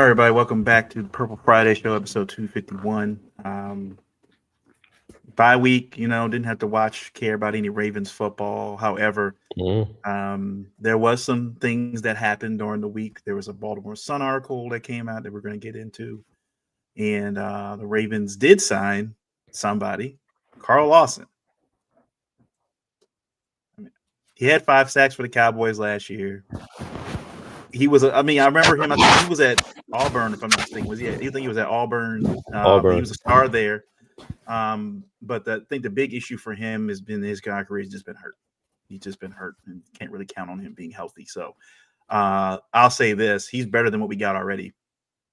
All right, everybody, welcome back to the Purple Friday Show, episode 251. Bye week, didn't have to care about any Ravens football. However, Mhm. there was some things that happened during the week. There was a Baltimore Sun article that came out that we're going to get into. And the Ravens did sign somebody, Carl Lawson. He had 5 sacks for the Cowboys last year. I remember him. I think he was at Auburn, if I'm not mistaken. I think he was at Auburn. He Auburn. was a star there. But I think the big issue for him has been his career. He's just been hurt. He's just been hurt and can't really count on him being healthy. So I'll say this: he's better than what we got already.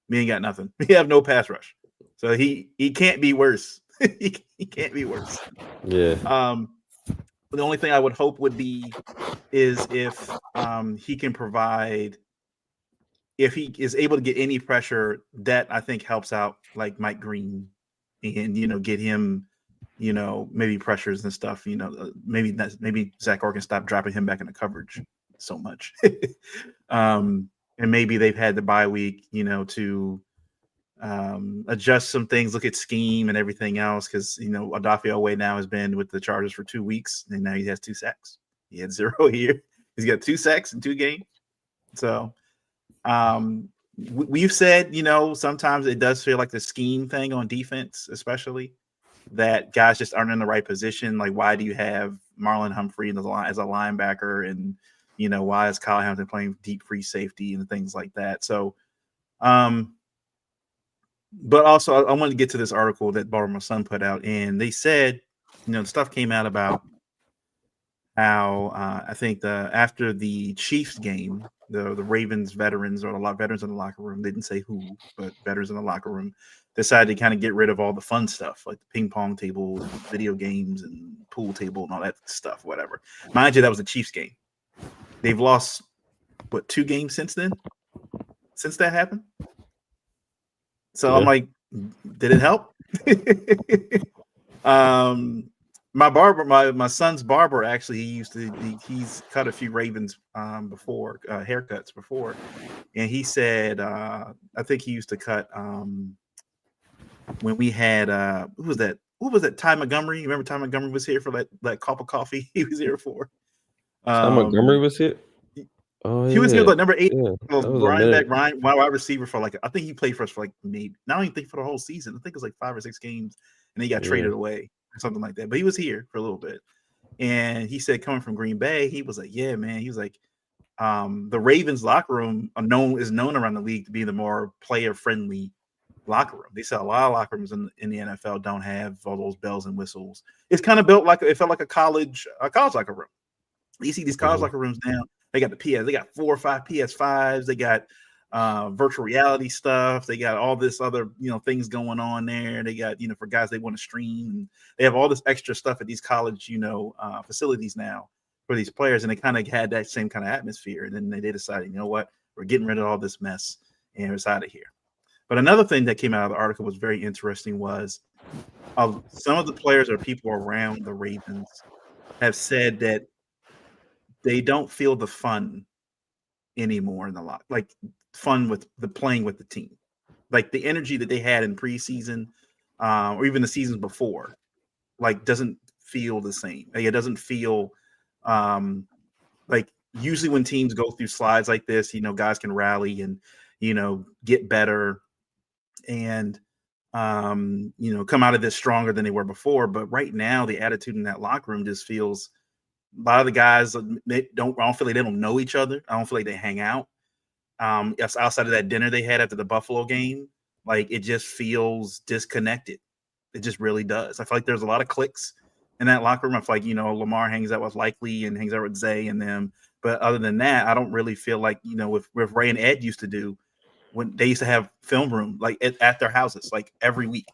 We ain't got nothing. We have no pass rush, so he can't be worse. he can't be worse. Yeah. The only thing I would hope would be is if he can provide. If he is able to get any pressure, that I think helps out like Mike Green and get him maybe pressures and stuff. Maybe Zach Orr can stop dropping him back into coverage so much. And maybe they've had the bye week, to adjust some things, look at scheme and everything else. Because Adafio Way now has been with the Chargers for 2 weeks, and now he has 2 sacks. He had 0 here. He's got 2 sacks in 2 games. So we've said, sometimes it does feel like the scheme thing on defense, especially that guys just aren't in the right position. Like, why do you have Marlon Humphrey as a linebacker, and why is Kyle Hamilton playing deep free safety and things like that? So, but also I wanted to get to this article that Baltimore Sun put out, and they said, the stuff came out about how I think after the Chiefs game, the Ravens veterans, or a lot of veterans in the locker room, they didn't say who, but veterans in the locker room decided to kind of get rid of all the fun stuff, like the ping pong tables, video games, and pool table, and all that stuff, whatever. Mind you, that was the Chiefs game. They've lost, 2 games since then? Since that happened? So I'm like, did it help? My son's barber, actually, he's cut a few Ravens before, haircuts before, and he said I think he used to cut when we had who was that? What was that? Ty Montgomery. You remember Ty Montgomery was here for that cup of coffee he was here for? Ty Montgomery was here. Oh He was here yeah. like number 8. Yeah. That was a Running back, minute. wide receiver for I think he played for us for maybe, I don't even think for the whole season. I think it was like 5 or 6 games, and he got traded away or something like that. But he was here for a little bit, and he said coming from Green Bay, he was like, yeah, man. He was like, the Ravens locker room is known around the league to be the more player friendly locker room. They said a lot of locker rooms in the NFL don't have all those bells and whistles. It's kind of built it felt like a college locker room. You see these college locker rooms now. They got the PS. They got 4 or 5 PS5s. They got virtual reality stuff. They got all this other things going on there. They got for guys they want to stream. And they have all this extra stuff at these college facilities now for these players, and they kind of had that same kind of atmosphere. And then they decided, you know what, we're getting rid of all this mess, and it's out of here. But another thing that came out of the article was very interesting was some of the players or people around the Ravens have said that they don't feel the fun anymore in the lot, like fun with the playing with the team, like the energy that they had in preseason or even the seasons before, like doesn't feel the same. Like, it doesn't feel like usually when teams go through slides like this, guys can rally and get better and come out of this stronger than they were before. But right now, the attitude in that locker room just feels. A lot of the guys I don't feel like they don't know each other. I don't feel like they hang out. Outside of that dinner they had after the Buffalo game, like it just feels disconnected. It just really does. I feel like there's a lot of cliques in that locker room. I feel like Lamar hangs out with Likely and hangs out with Zay and them. But other than that, I don't really feel like with Ray and Ed used to do when they used to have film room like at their houses like every week.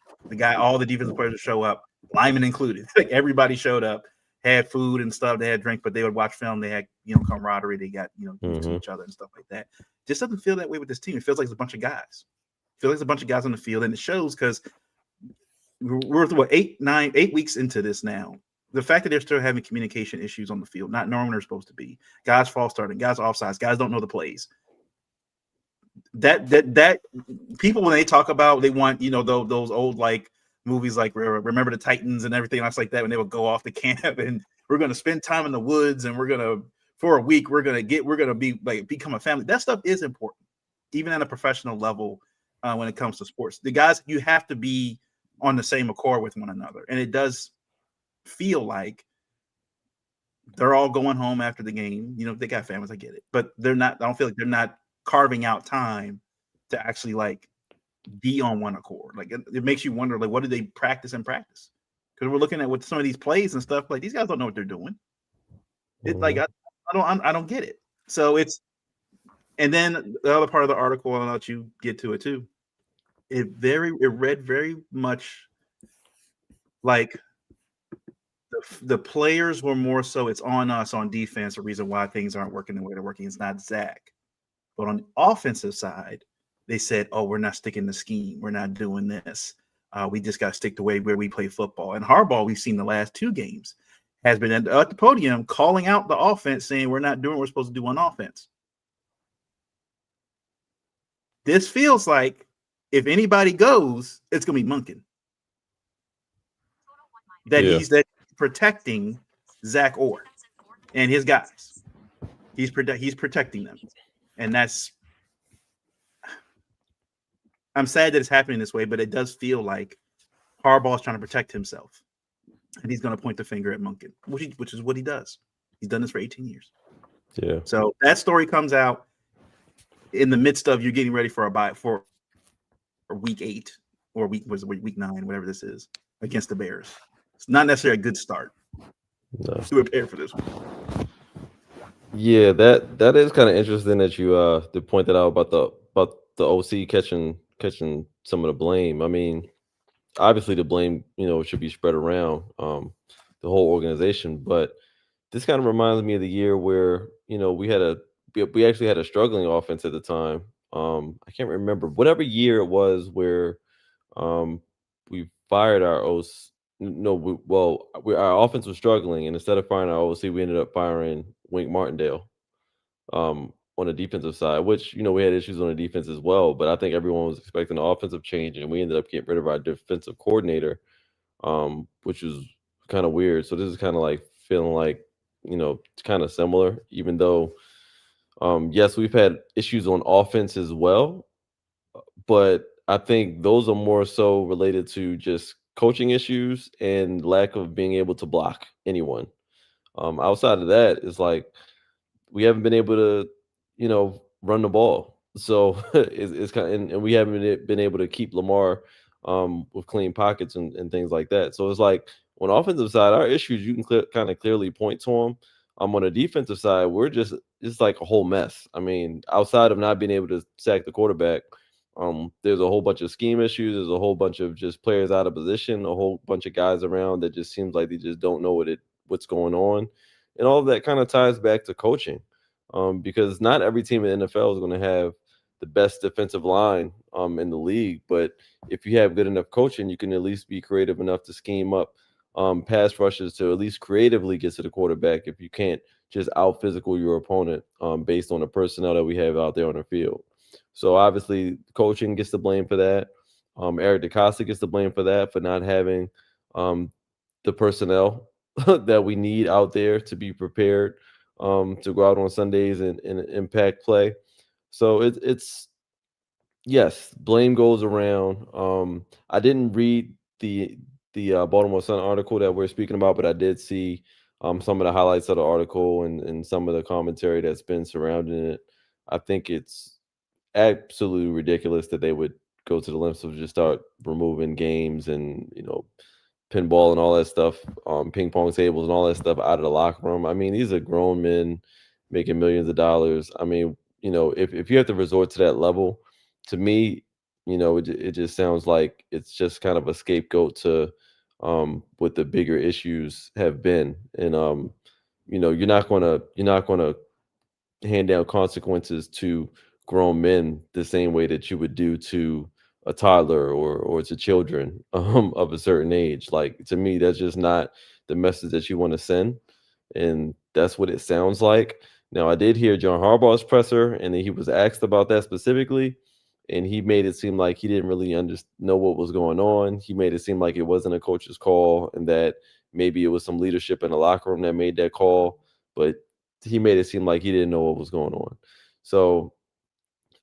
All the defensive players would show up, linemen included. Like everybody showed up. Had food and stuff, they had drink, but they would watch film. They had, camaraderie. They got, used to each other and stuff like that. Just doesn't feel that way with this team. It feels like it's a bunch of guys. It feels like it's a bunch of guys on the field, and it shows because we're 8 weeks into this now. The fact that they're still having communication issues on the field, not knowing when they're supposed to be. Guys false starting, guys offsides, guys don't know the plays. that people when they talk about they want those old like movies like Remember the Titans and everything else like that when they would go off the camp and we're gonna spend time in the woods and we're gonna for a week we're gonna be like become a family. That stuff is important, even at a professional level when it comes to sports. The guys you have to be on the same accord with one another, and it does feel like they're all going home after the game. They got families, I get it, but they're not. I don't feel like they're not carving out time to actually like be on one accord. Like it makes you wonder, like, what do they practice in practice? Because we're looking at with some of these plays and stuff. Like these guys don't know what they're doing. It like I don't get it. So it's and then the other part of the article, I'll let you get to it too. It read very much like the players were more so it's on us on defense. The reason why things aren't working the way they're working is not Zach. But on the offensive side, they said, "Oh, we're not sticking the scheme. We're not doing this. We just got to stick the way where we play football." And Harbaugh, we've seen the last 2 games, has been at the podium calling out the offense, saying we're not doing what we're supposed to do on offense. This feels like if anybody goes, it's going to be Munkin. He's protecting Zach Orr and his guys. He's protecting them, and that's. I'm sad that it's happening this way, but it does feel like Harbaugh is trying to protect himself, and he's going to point the finger at Munkin, which is what he does. He's done this for 18 years. Yeah. So that story comes out in the midst of you getting ready for a bye for week 8 or week 9, whatever this is, against the Bears. It's not necessarily a good start to prepare for this one. Yeah, that is kind of interesting that you to point that out about the OC catching some of the blame. I mean, obviously the blame should be spread around the whole organization, but this kind of reminds me of the year where we actually had a struggling offense at the time. I can't remember whatever year it was where we fired our OC. No, our offense was struggling, and instead of firing our OC, we ended up firing Wink Martindale on the defensive side, which we had issues on the defense as well. But I think everyone was expecting an offensive change, and we ended up getting rid of our defensive coordinator, which was kind of weird. So this is kind of like feeling like kind of similar, even though yes, we've had issues on offense as well, but I think those are more so related to just coaching issues and lack of being able to block anyone. Outside of that, it's like we haven't been able to, run the ball. So it's kind of, and we haven't been able to keep Lamar with clean pockets and things like that. So it's like on the offensive side, our issues you can kind of clearly point to them. On the defensive side, it's like a whole mess. I mean, outside of not being able to sack the quarterback, there's a whole bunch of scheme issues. There's a whole bunch of just players out of position. A whole bunch of guys around that just seems like they just don't know what's going on, and all of that kind of ties back to coaching, because not every team in the NFL is going to have the best defensive line in the league. But if you have good enough coaching, you can at least be creative enough to scheme up pass rushes to at least creatively get to the quarterback. If you can't just out physical your opponent based on the personnel that we have out there on the field. So obviously, coaching gets the blame for that. Eric DeCosta gets the blame for that, for not having the personnel that we need out there to be prepared to go out on Sundays and impact play. So it's yes, blame goes around. I didn't read the Baltimore Sun article that we're speaking about, but I did see some of the highlights of the article and some of the commentary that's been surrounding it. I think it's absolutely ridiculous that they would go to the lengths of just start removing games and pinball and all that stuff, ping pong tables and all that stuff out of the locker room. I mean, these are grown men making millions of dollars. I mean, if you have to resort to that level, to me, it just sounds like it's just kind of a scapegoat to what the bigger issues have been. And you're not gonna hand down consequences to grown men the same way that you would do to a toddler or to children of a certain age. Like to me, that's just not the message that you want to send, and that's what it sounds like. Now, I did hear John Harbaugh's presser, and he was asked about that specifically, and he made it seem like he didn't really know what was going on. He made it seem like it wasn't a coach's call, and that maybe it was some leadership in the locker room that made that call, but he made it seem like he didn't know what was going on. So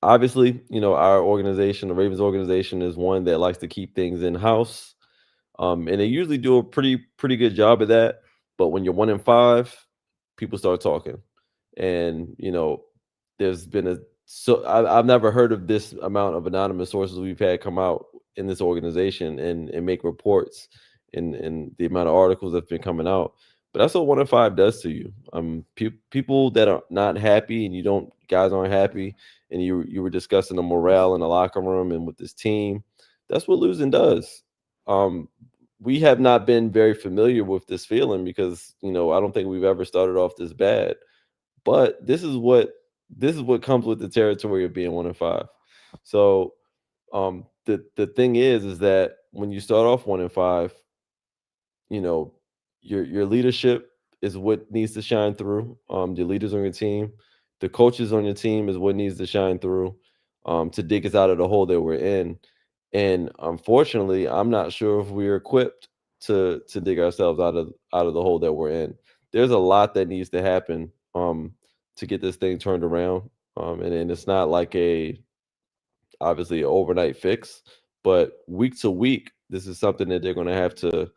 obviously, our organization, the Ravens organization, is one that likes to keep things in house, and they usually do a pretty good job of that. But when you're 1-5, people start talking, and there's been I've never heard of this amount of anonymous sources we've had come out in this organization and make reports and the amount of articles that's been coming out. But that's what 1-5 does to you. People that are not happy, and guys aren't happy, and you were discussing the morale in the locker room and with this team. That's what losing does. Um, we have not been very familiar with this feeling because I don't think we've ever started off this bad. But this is what comes with the territory of being 1-5. So the thing is that when you start off 1-5, you know, your leadership is what needs to shine through. The leaders on your team, the coaches on your team is what needs to shine through to dig us out of the hole that we're in. And unfortunately, I'm not sure if we're equipped to dig ourselves out of the hole that we're in. There's a lot that needs to happen to get this thing turned around. And it's not like obviously an overnight fix, but week to week, this is something that they're going to have to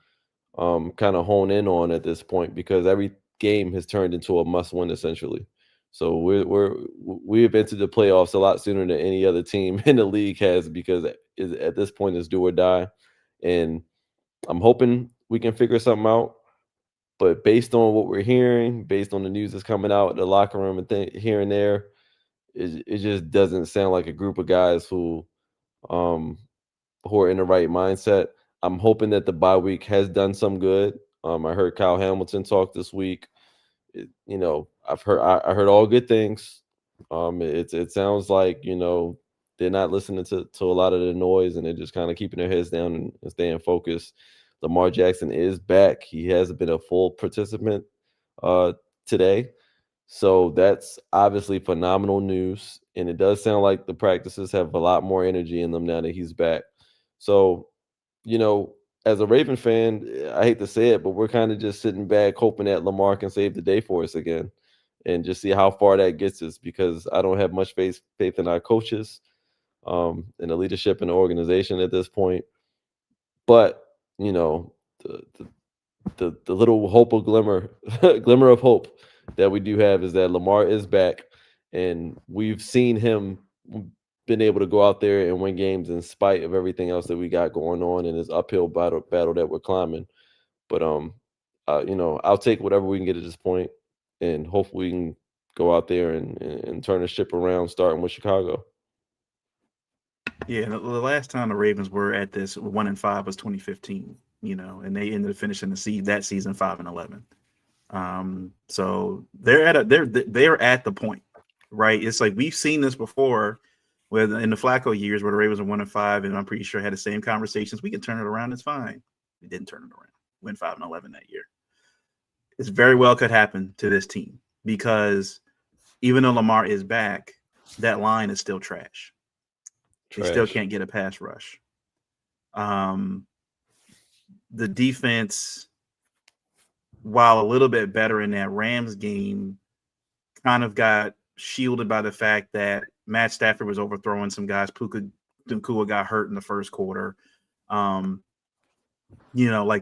kind of hone in on at this point because every game has turned into a must win essentially. So we have entered the playoffs a lot sooner than any other team in the league has because at this point it's do or die, and I'm hoping we can figure something out. But based on what we're hearing, based on the news that's coming out in the locker room and here and there, it just doesn't sound like a group of guys um who are in the right mindset. I'm hoping that the bye week has done some good. I heard Kyle Hamilton talk this week. I heard all good things. It sounds like they're not listening to a lot of the noise and they're just kind of keeping their heads down and staying focused. Lamar Jackson is back. He hasn't been a full participant uh, today, so that's obviously phenomenal news. And it does sound like the practices have a lot more energy in them now that he's back. So, you know, as a Raven fan, I hate to say it, but we're kind of just sitting back hoping that Lamar can save the day for us again and just see how far that gets us because I don't have much faith in our coaches and the leadership in the organization at this point. But, you know, the little hope of glimmer glimmer of hope that we do have is that Lamar is back and we've seen him been able to go out there and win games in spite of everything else that we got going on in this uphill battle that we're climbing. But I'll take whatever we can get at this point, and hopefully we can go out there and turn the ship around, starting with Chicago. Yeah, the last time the Ravens were at this 1-5 was 2015. And they ended up finishing that season 5-11. So they're at the point, right? It's like we've seen this before, with in the Flacco years where the Ravens were 1-5, and I'm pretty sure had the same conversations. We can turn it around. It's fine. We didn't turn it around. Went 5-11 that year. It's very well could happen to this team because even though Lamar is back, that line is still trash. They still can't get a pass rush. The defense, while a little bit better in that Rams game, kind of got shielded by the fact that Matt Stafford was overthrowing some guys. Puka Nacua got hurt in the first quarter. Like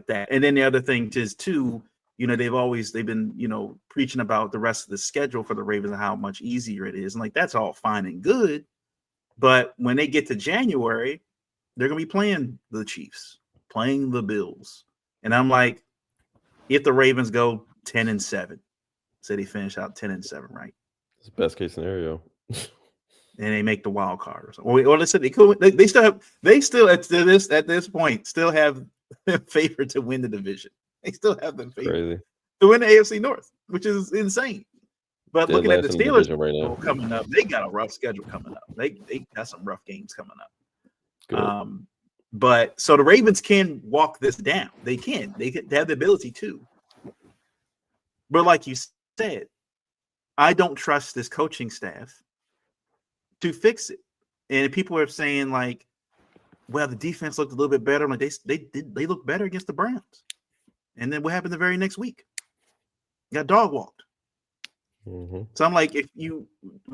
that. And then the other thing is too, they've been, preaching about the rest of the schedule for the Ravens and how much easier it is. And like, that's all fine and good. But when they get to January, they're going to be playing the Chiefs, playing the Bills. And I'm like, if the Ravens go 10-7, say they finish out 10-7, right? It's the best case scenario. And they make the wild card or something. Or let's say they still at this point still have favor to win the division. They still have them favor to win the AFC North, which is insane. But looking at the Steelers right now coming up, they got a rough schedule coming up. They got some rough games coming up. But so the Ravens can walk this down. They can. They have the ability to. But like you said, I don't trust this coaching staff to fix it. And people are saying like, well, the defense looked a little bit better. I'm like, they look better against the Browns. And then what happened the very next week? Got dog walked. Mm-hmm. So I'm like, if you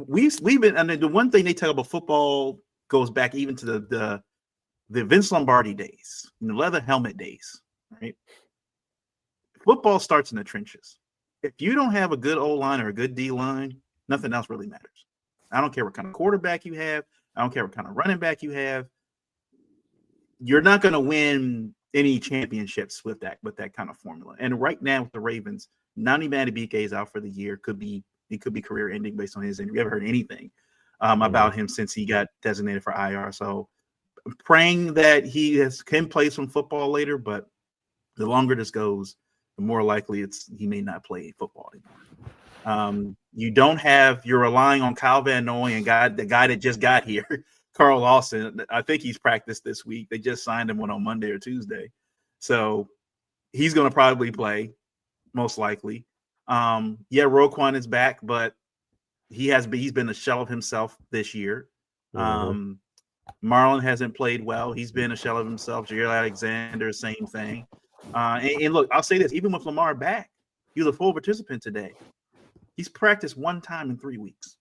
we've been, and the one thing they talk about football goes back even to the Vince Lombardi days, the leather helmet days, right? Football starts in the trenches. If you don't have a good O line or a good D line, nothing else really matters. I don't care what kind of quarterback you have. I don't care what kind of running back you have. You're not going to win any championships with that kind of formula. And right now with the Ravens, Nani Madubuike is out for the year. He could be career ending based on his injury. We haven't heard anything about him since he got designated for IR. So I'm praying that he can play some football later, but the longer this goes, the more likely he may not play football anymore. You're relying on Kyle Van Noy and the guy that just got here, Carl Lawson. I think he's practiced this week. They just signed him on Monday or Tuesday. So he's going to probably play, most likely. Roquan is back, but he's been a shell of himself this year. Marlon hasn't played well. He's been a shell of himself. Jair Alexander, same thing. And look, I'll say this, even with Lamar back, he was a full participant today. He's practiced one time in 3 weeks.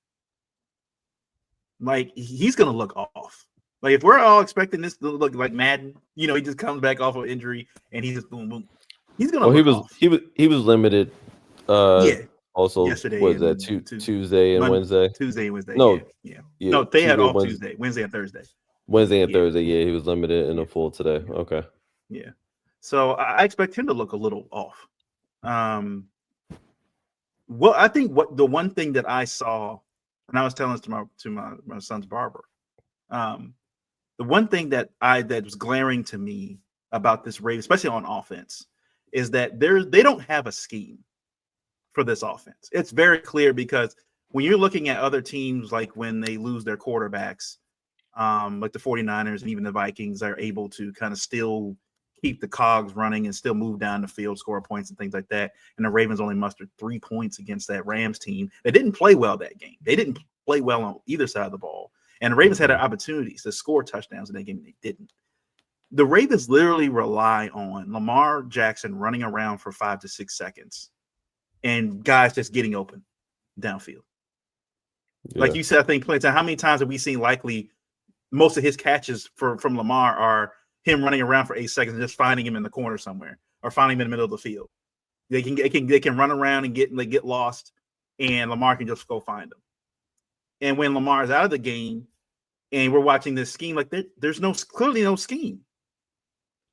Like, he's going to look off. Like, if we're all expecting this to look like Madden, he just comes back off of injury and he just boom, boom. He's going to look off. He was limited. Also, yesterday was that Tuesday and Wednesday? Tuesday and Wednesday. No, no, they had off Tuesday, Wednesday and Thursday. Wednesday and Thursday. Yeah, he was limited in the full today. Okay. Yeah. So I expect him to look a little off. Well, I think the one thing that I saw, and I was telling this to my son's barber, the one thing that was glaring to me about this Ravens, especially on offense, is that they don't have a scheme for this offense. It's very clear because when you're looking at other teams, like when they lose their quarterbacks, like the 49ers and even the Vikings are able to kind of still keep the cogs running and still move down the field, score points and things like that. And the Ravens only mustered 3 points against that Rams team. They didn't play well that game. They didn't play well on either side of the ball. And the Ravens had opportunities to score touchdowns in that game, and they didn't. The Ravens literally rely on Lamar Jackson running around for 5 to 6 seconds and guys just getting open downfield. Yeah. Like you said, I think, how many times have we seen likely most of his catches from Lamar are him running around for 8 seconds and just finding him in the corner somewhere or finding him in the middle of the field. They can run around and get lost, and Lamar can just go find them. And when Lamar is out of the game and we're watching this scheme, like there's clearly no scheme.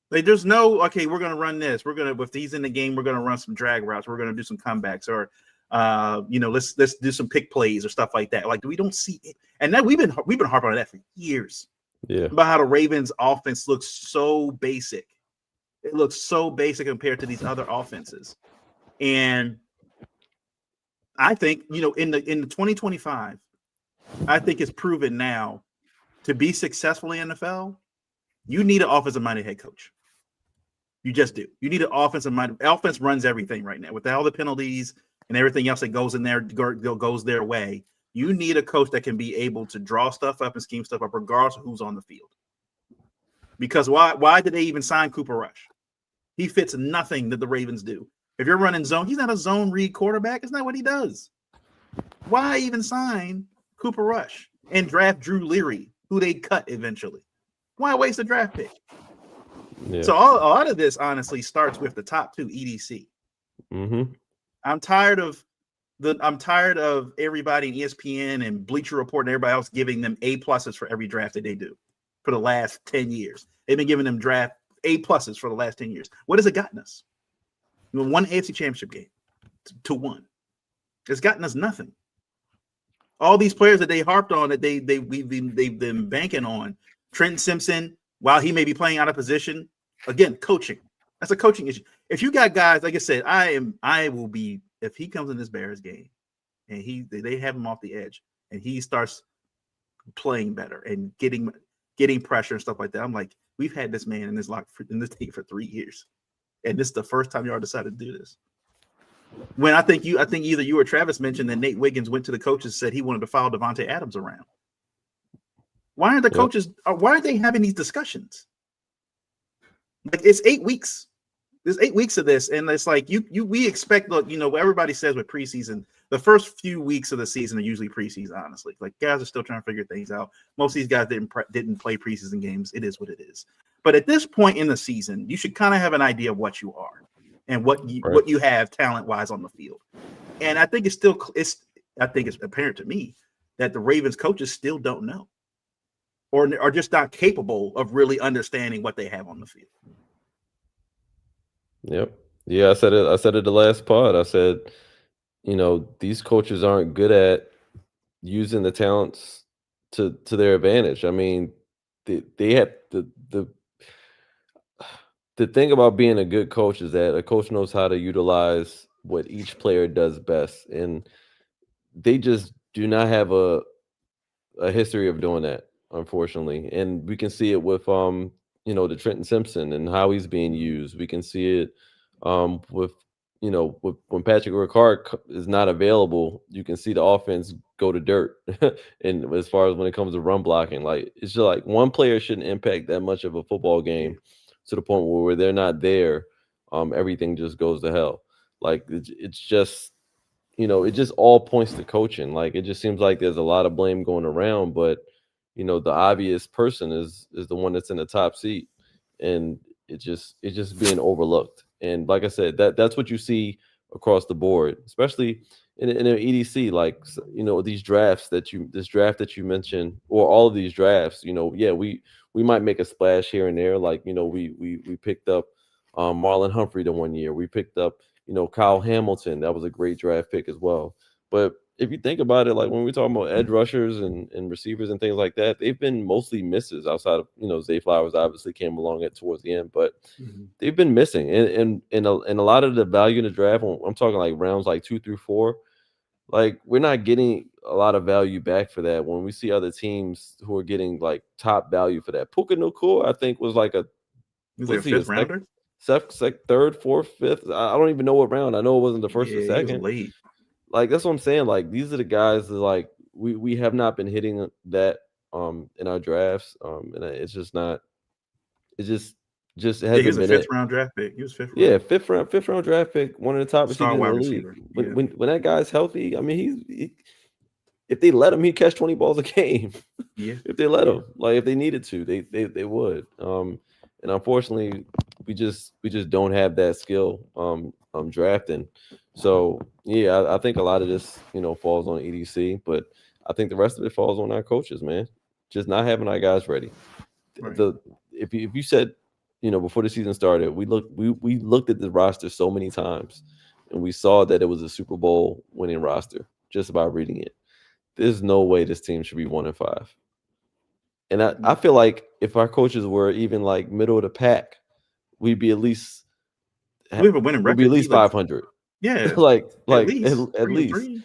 Like there's no, okay, we're going to run this. If he's in the game, we're going to run some drag routes. We're going to do some comebacks or, let's do some pick plays or stuff like that. Like we don't see it. And that we've been harping on that for years. Yeah. About how the Ravens offense looks so basic. It looks so basic compared to these other offenses. And I think, in the 2025, I think it's proven now to be successful in the NFL, you need an offensive-minded head coach. You just do. You need an offensive-minded. Offense runs everything right now with all the penalties and everything else that goes in there goes their way. You need a coach that can be able to draw stuff up and scheme stuff up regardless of who's on the field. Because why did they even sign Cooper Rush? He fits nothing that the Ravens do. If you're running zone, he's not a zone read quarterback. It's not what he does. Why even sign Cooper Rush and draft Drew Leary, who they cut eventually? Why waste a draft pick? Yeah. So a lot of this honestly starts with the top 2 EDC. Mm-hmm. I'm tired of everybody in ESPN and Bleacher Report and everybody else giving them A+ for every draft that they do for the last 10 years. They've been giving them draft A+ for the last 10 years. What has it gotten us? One AFC Championship game to one. It's gotten us nothing. All these players that they harped on that they've been banking on. Trenton Simpson, while he may be playing out of position, again, coaching. That's a coaching issue. If you got guys, like I said, I will be, if he comes in this Bears game and they have him off the edge and he starts playing better and getting pressure and stuff like that, I'm like, we've had this man in this team for 3 years. And this is the first time y'all decided to do this. When I think either you or Travis mentioned that Nate Wiggins went to the coaches and said he wanted to follow Devontae Adams around. Why aren't the Yep. coaches? Why aren't they having these discussions? Like it's 8 weeks. There's 8 weeks of this, and it's like we expect. Look, everybody says with preseason, the first few weeks of the season are usually preseason. Honestly, like guys are still trying to figure things out. Most of these guys didn't play preseason games. It is what it is. But at this point in the season, you should kind of have an idea of what you are and what Right. you have talent wise on the field. And I think it's apparent to me that the Ravens coaches still don't know, or are just not capable of really understanding what they have on the field. Yep. Yeah, I said it. I said it the last pod. I said, these coaches aren't good at using the talents to their advantage. I mean, they have the thing about being a good coach is that a coach knows how to utilize what each player does best, and they just do not have a history of doing that, unfortunately. And we can see it with the Trenton Simpson and how he's being used. We can see it with with when Patrick Ricard is not available, you can see the offense go to dirt. And as far as when it comes to run blocking, like it's just like one player shouldn't impact that much of a football Yeah, game to the point where they're not there, everything just goes to hell. Like it's just it just all points to coaching. Like it just seems like there's a lot of blame going around, but the obvious person is the one that's in the top seat, and it's just being overlooked. And like I said, that's what you see across the board, especially in an EDC. Like these drafts this draft that you mentioned, or all of these drafts. Yeah, we might make a splash here and there. Like we picked up Marlon Humphrey the one year. We picked up Kyle Hamilton. That was a great draft pick as well. But if you think about it, like when we're talking about edge rushers and receivers and things like that, they've been mostly misses outside of, Zay Flowers obviously came along at towards the end, but mm-hmm. they've been missing. And a lot of the value in the draft, I'm talking like rounds like 2 through 4, like we're not getting a lot of value back for that when we see other teams who are getting like top value for that. Puka Nacua, I think, was like Is there a was he a fifth rounder? third, fourth, fifth? I don't even know what round. I know it wasn't the first or Yeah, he was second. late. Like that's what I'm saying. Like these are the guys that like we have not been hitting that in our drafts. And it's just not. It just Yeah, he was hasn't a been fifth it. round draft pick. He was fifth Yeah, round. fifth round draft pick, one of the top Star receivers in wide the league. receiver. When Yeah, when that guy's healthy, I mean if they let him, he catch 20 balls a game. yeah, If they let yeah. him, like if they needed to, they would. And unfortunately, we just don't have that skill drafting. So yeah, I think a lot of this falls on EDC, but I think the rest of it falls on our coaches, man. Just not having our guys ready. Right. The if you said before the season started, we looked at the roster so many times, and we saw that it was a Super Bowl winning roster just by reading it. There's no way this team should be 1-5. And I Mm. feel like if our coaches were even like middle of the pack, we'd be at least We have a winning we'll be at record. Be least like, 500. yeah, like at like at, least at three and least. three.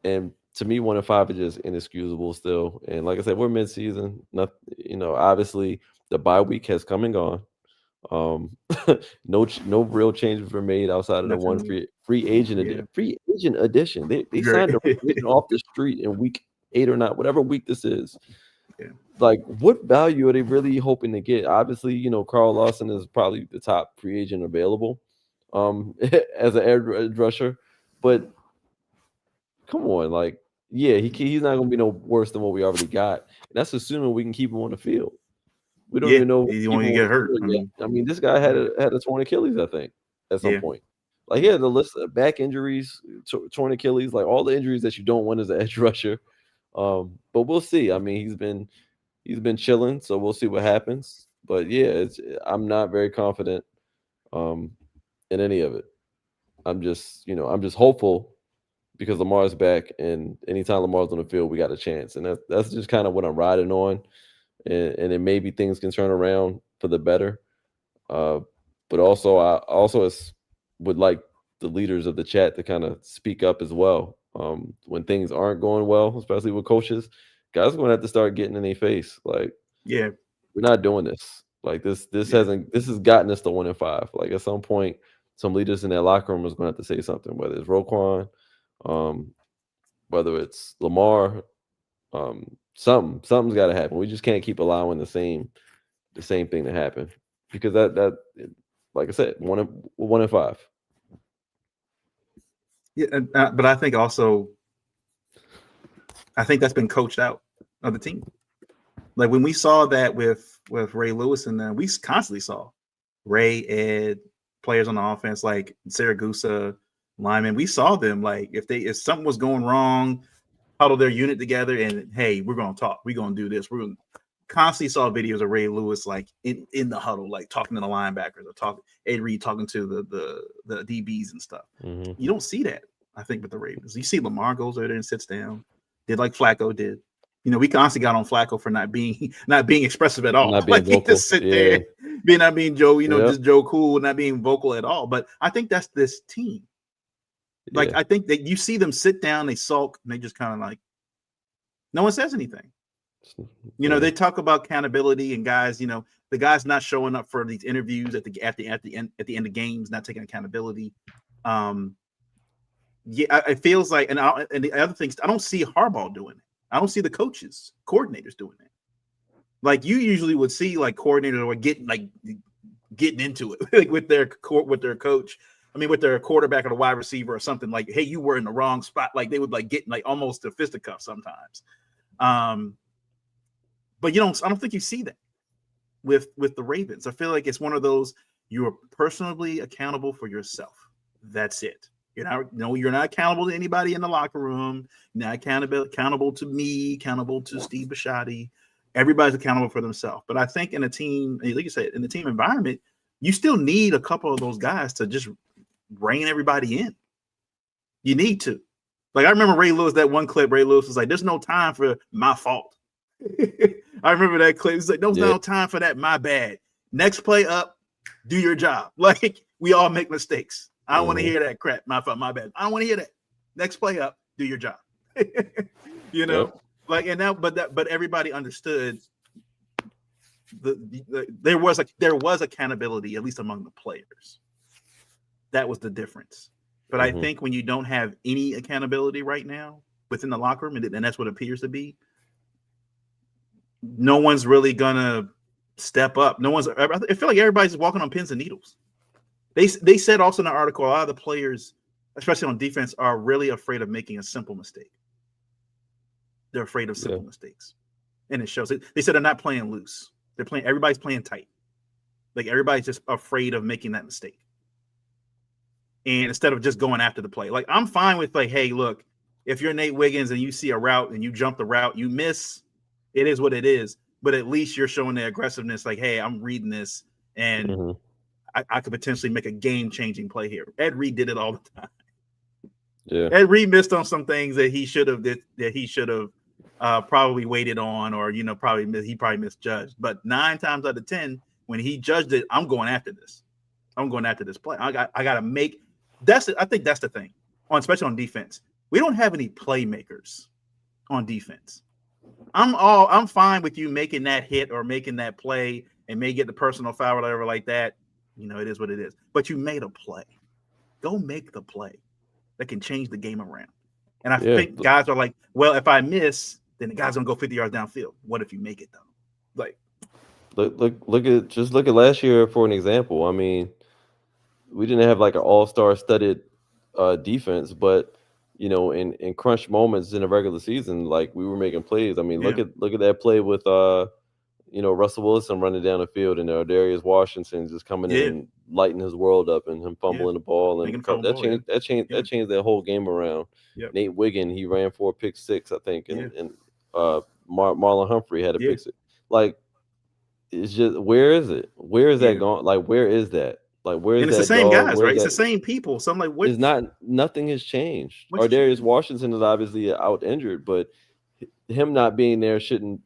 And to me, 1-5 is just inexcusable still. And like I said, we're mid-season. Not obviously the bye week has come and gone. Um, no real changes were made outside of the one Nothing. Yeah, free agent addition. They right. signed a free agent off the street in week 8 or 9, whatever week this is. Yeah, Like, what value are they really hoping to get? Obviously, Carl Lawson is probably the top free agent available, as an edge rusher. But come on, like, yeah, he's not gonna be no worse than what we already got. And that's assuming we can keep him on the field. We don't yeah. even know if we You keep want him to on get the hurt? field I yet. mean, I mean, this guy had yeah, a torn Achilles, I think, at some yeah, point. Like, yeah. yeah, the list of back injuries, torn Achilles, like all the injuries that you don't want as an edge rusher. But we'll see. I mean, he's been chilling, so we'll see what happens. But yeah, I'm not very confident um in any of it. I'm just hopeful because Lamar's back, and anytime Lamar's on the field, we got a chance. And that's just kind of what I'm riding on. And then maybe things can turn around for the better. Uh, but also, I also would like the leaders of the chat to kind of speak up as well. When things aren't going well, especially with coaches, guys are going to have to start getting in their face. Like, Yeah, we're not doing this. Like this yeah. has gotten us to 1-5. Like at some point, some leaders in that locker room is going to have to say something, whether it's Roquan, um, whether it's Lamar, something's got to happen. We just can't keep allowing the same thing to happen because like I said, one in five. Yeah, but I think also, I think that's been coached out of the team. Like when we saw that with Ray Lewis, and then we constantly saw Ray, Ed, players on the offense like Saragusa, linemen. We saw them like if something was going wrong, huddle their unit together and hey, we're gonna talk. We're gonna do this. We're gonna constantly saw videos of Ray Lewis like in the huddle, like talking to the linebackers or talking Ed Reed talking to the DBs and stuff. Mm-hmm. You don't see that, I think, with the Ravens. You see Lamar goes over there and sits down, did like Flacco did. You know, we constantly got on Flacco for not being expressive at all. Not being Like he vocal. just sit Yeah. there, not being Joe, Yep. just Joe Cool, not being vocal at all. But I think that's this team. Like Yeah. I think that you see them sit down, they sulk, and they just kind of like no one says anything. Yeah. They talk about accountability and guys, the guys not showing up for these interviews at the end of games, not taking accountability. Yeah, it feels like, and the other things, I don't see Harbaugh doing it. I don't see the coordinators doing it. Like you usually would see, like coordinators were getting into it like with their coach. I mean, with their quarterback or the wide receiver or something like, hey, you were in the wrong spot. Like they would like get like almost a fisticuff sometimes. But I don't think you see that with the Ravens. I feel like it's one of those, you are personally accountable for yourself. That's it. You're not accountable to anybody in the locker room. You're not accountable to me, accountable to Steve Bisciotti. Everybody's accountable for themselves. But I think in a team, like you said, in the team environment, you still need a couple of those guys to just rein everybody in. You need to. Like I remember Ray Lewis, that one clip, Ray Lewis was like, there's no time for my fault. I remember that clip. It's like, there's no time for that, my bad. Next play up, do your job. Like we all make mistakes. I don't want to hear that crap. My fault, my bad. I don't want to hear that. Next play up, do your job. Yep. Like, and now, but everybody understood there was accountability, at least among the players. That was the difference. But I think when you don't have any accountability right now within the locker room, and that's what it appears to be, no one's really gonna step up. I feel like everybody's walking on pins and needles. They said also in the article, a lot of the players, especially on defense, are really afraid of making a simple mistake. They're afraid of simple mistakes. And it shows. They said they're not playing loose. Everybody's playing tight. Like everybody's just afraid of making that mistake. And instead of just going after the play. Like I'm fine with like, hey, look, if you're Nate Wiggins and you see a route and you jump the route, you miss, it is what it is. But at least you're showing the aggressiveness, like, hey, I'm reading this and I could potentially make a game-changing play here. Ed Reed did it all the time. Yeah. Ed Reed missed on some things that he should have probably waited on, or he probably misjudged. But 9 times out of 10, when he judged it, I'm going after this. I'm going after this play. I got to make. I think that's the thing, especially on defense. We don't have any playmakers on defense. I'm fine with you making that hit or making that play and may get the personal foul or whatever like that. It is what it is. But you made a play. Go make the play that can change the game around. And I think guys are like, well, if I miss, then the guy's gonna go 50 yards downfield. What if you make it though? Like, look at last year for an example. I mean, we didn't have like an all-star studded defense, but in crunch moments in the regular season, like we were making plays. I mean, look at that play with Russell Wilson running down the field and Darius Washington just coming in and lighting his world up and him fumbling the ball, and that changed that whole game around. Yep. Nate Wiggin, he ran for a pick six, I think, and Marlon Humphrey had a pick six. Like, it's just, where is it? Where is that gone? Like, where is that? Like, where is and it's that the same dog? guys, right? It's the same people. So I'm like, what? It's not. Nothing has changed. Darius Washington is obviously out injured, but him not being there shouldn't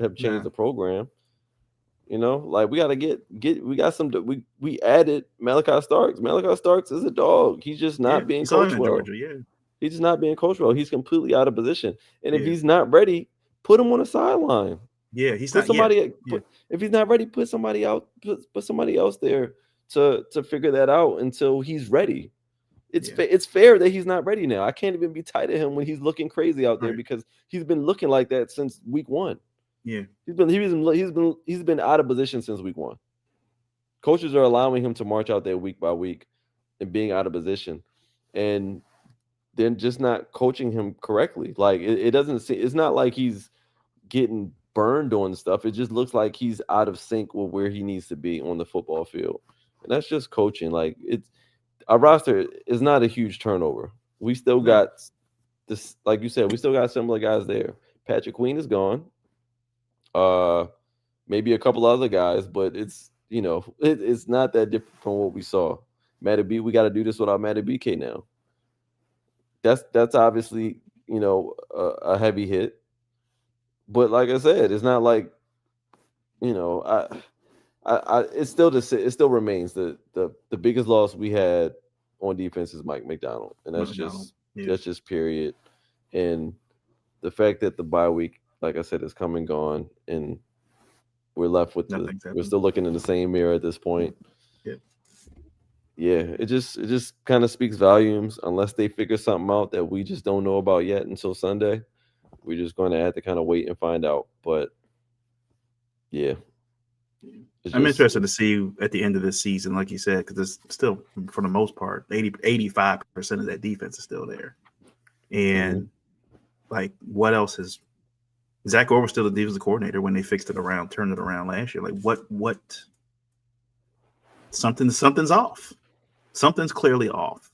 have changed the program. Like we gotta we added Malachi Starks. Malachi Starks is a dog. He's just not being coached well. Georgia, He's just not being coached well. He's completely out of position. And if he's not ready, put him on the sideline. Yeah, he's put not somebody. If he's not ready, put somebody out. Put somebody else there to figure that out until he's ready. Yeah. It's fair that he's not ready now. I can't even be tight at him when he's looking crazy out there Right. because he's been looking like that since week 1. Yeah. He's been out of position since week 1. Coaches are allowing him to march out there week by week and being out of position, and then just not coaching him correctly. Like it doesn't seem. It's not like he's getting burned on stuff. It just looks like he's out of sync with where he needs to be on the football field, and that's just coaching. Like it's our roster is not a huge turnover. We still No. got this, like you said, we still got similar guys there. Patrick Queen is gone. Uh, maybe a couple other guys, but it's not that different from what we saw. Matty B, we got to do this without Matty BK now. That's obviously a heavy hit, but like I said, it's not like you know it's still it still remains the biggest loss we had on defense is Mike McDonald, and McDonald. Yeah. that's just period. And the fact that the bye week, like I said, is come and gone, and we're left with Nothing's we're happened. still looking in the same mirror at this point. Yeah. Yeah, it just kind of speaks volumes. Unless they figure something out that we just don't know about yet until Sunday, we're just going to have to kind of wait and find out. But yeah, it's I'm just interested to see at the end of this season, like you said, because it's still, for the most part, 85% of that defense is still there. And like, what else is Zach Orr was still the defensive coordinator when they turned it around last year. Like, what? Something's off. Something's clearly off,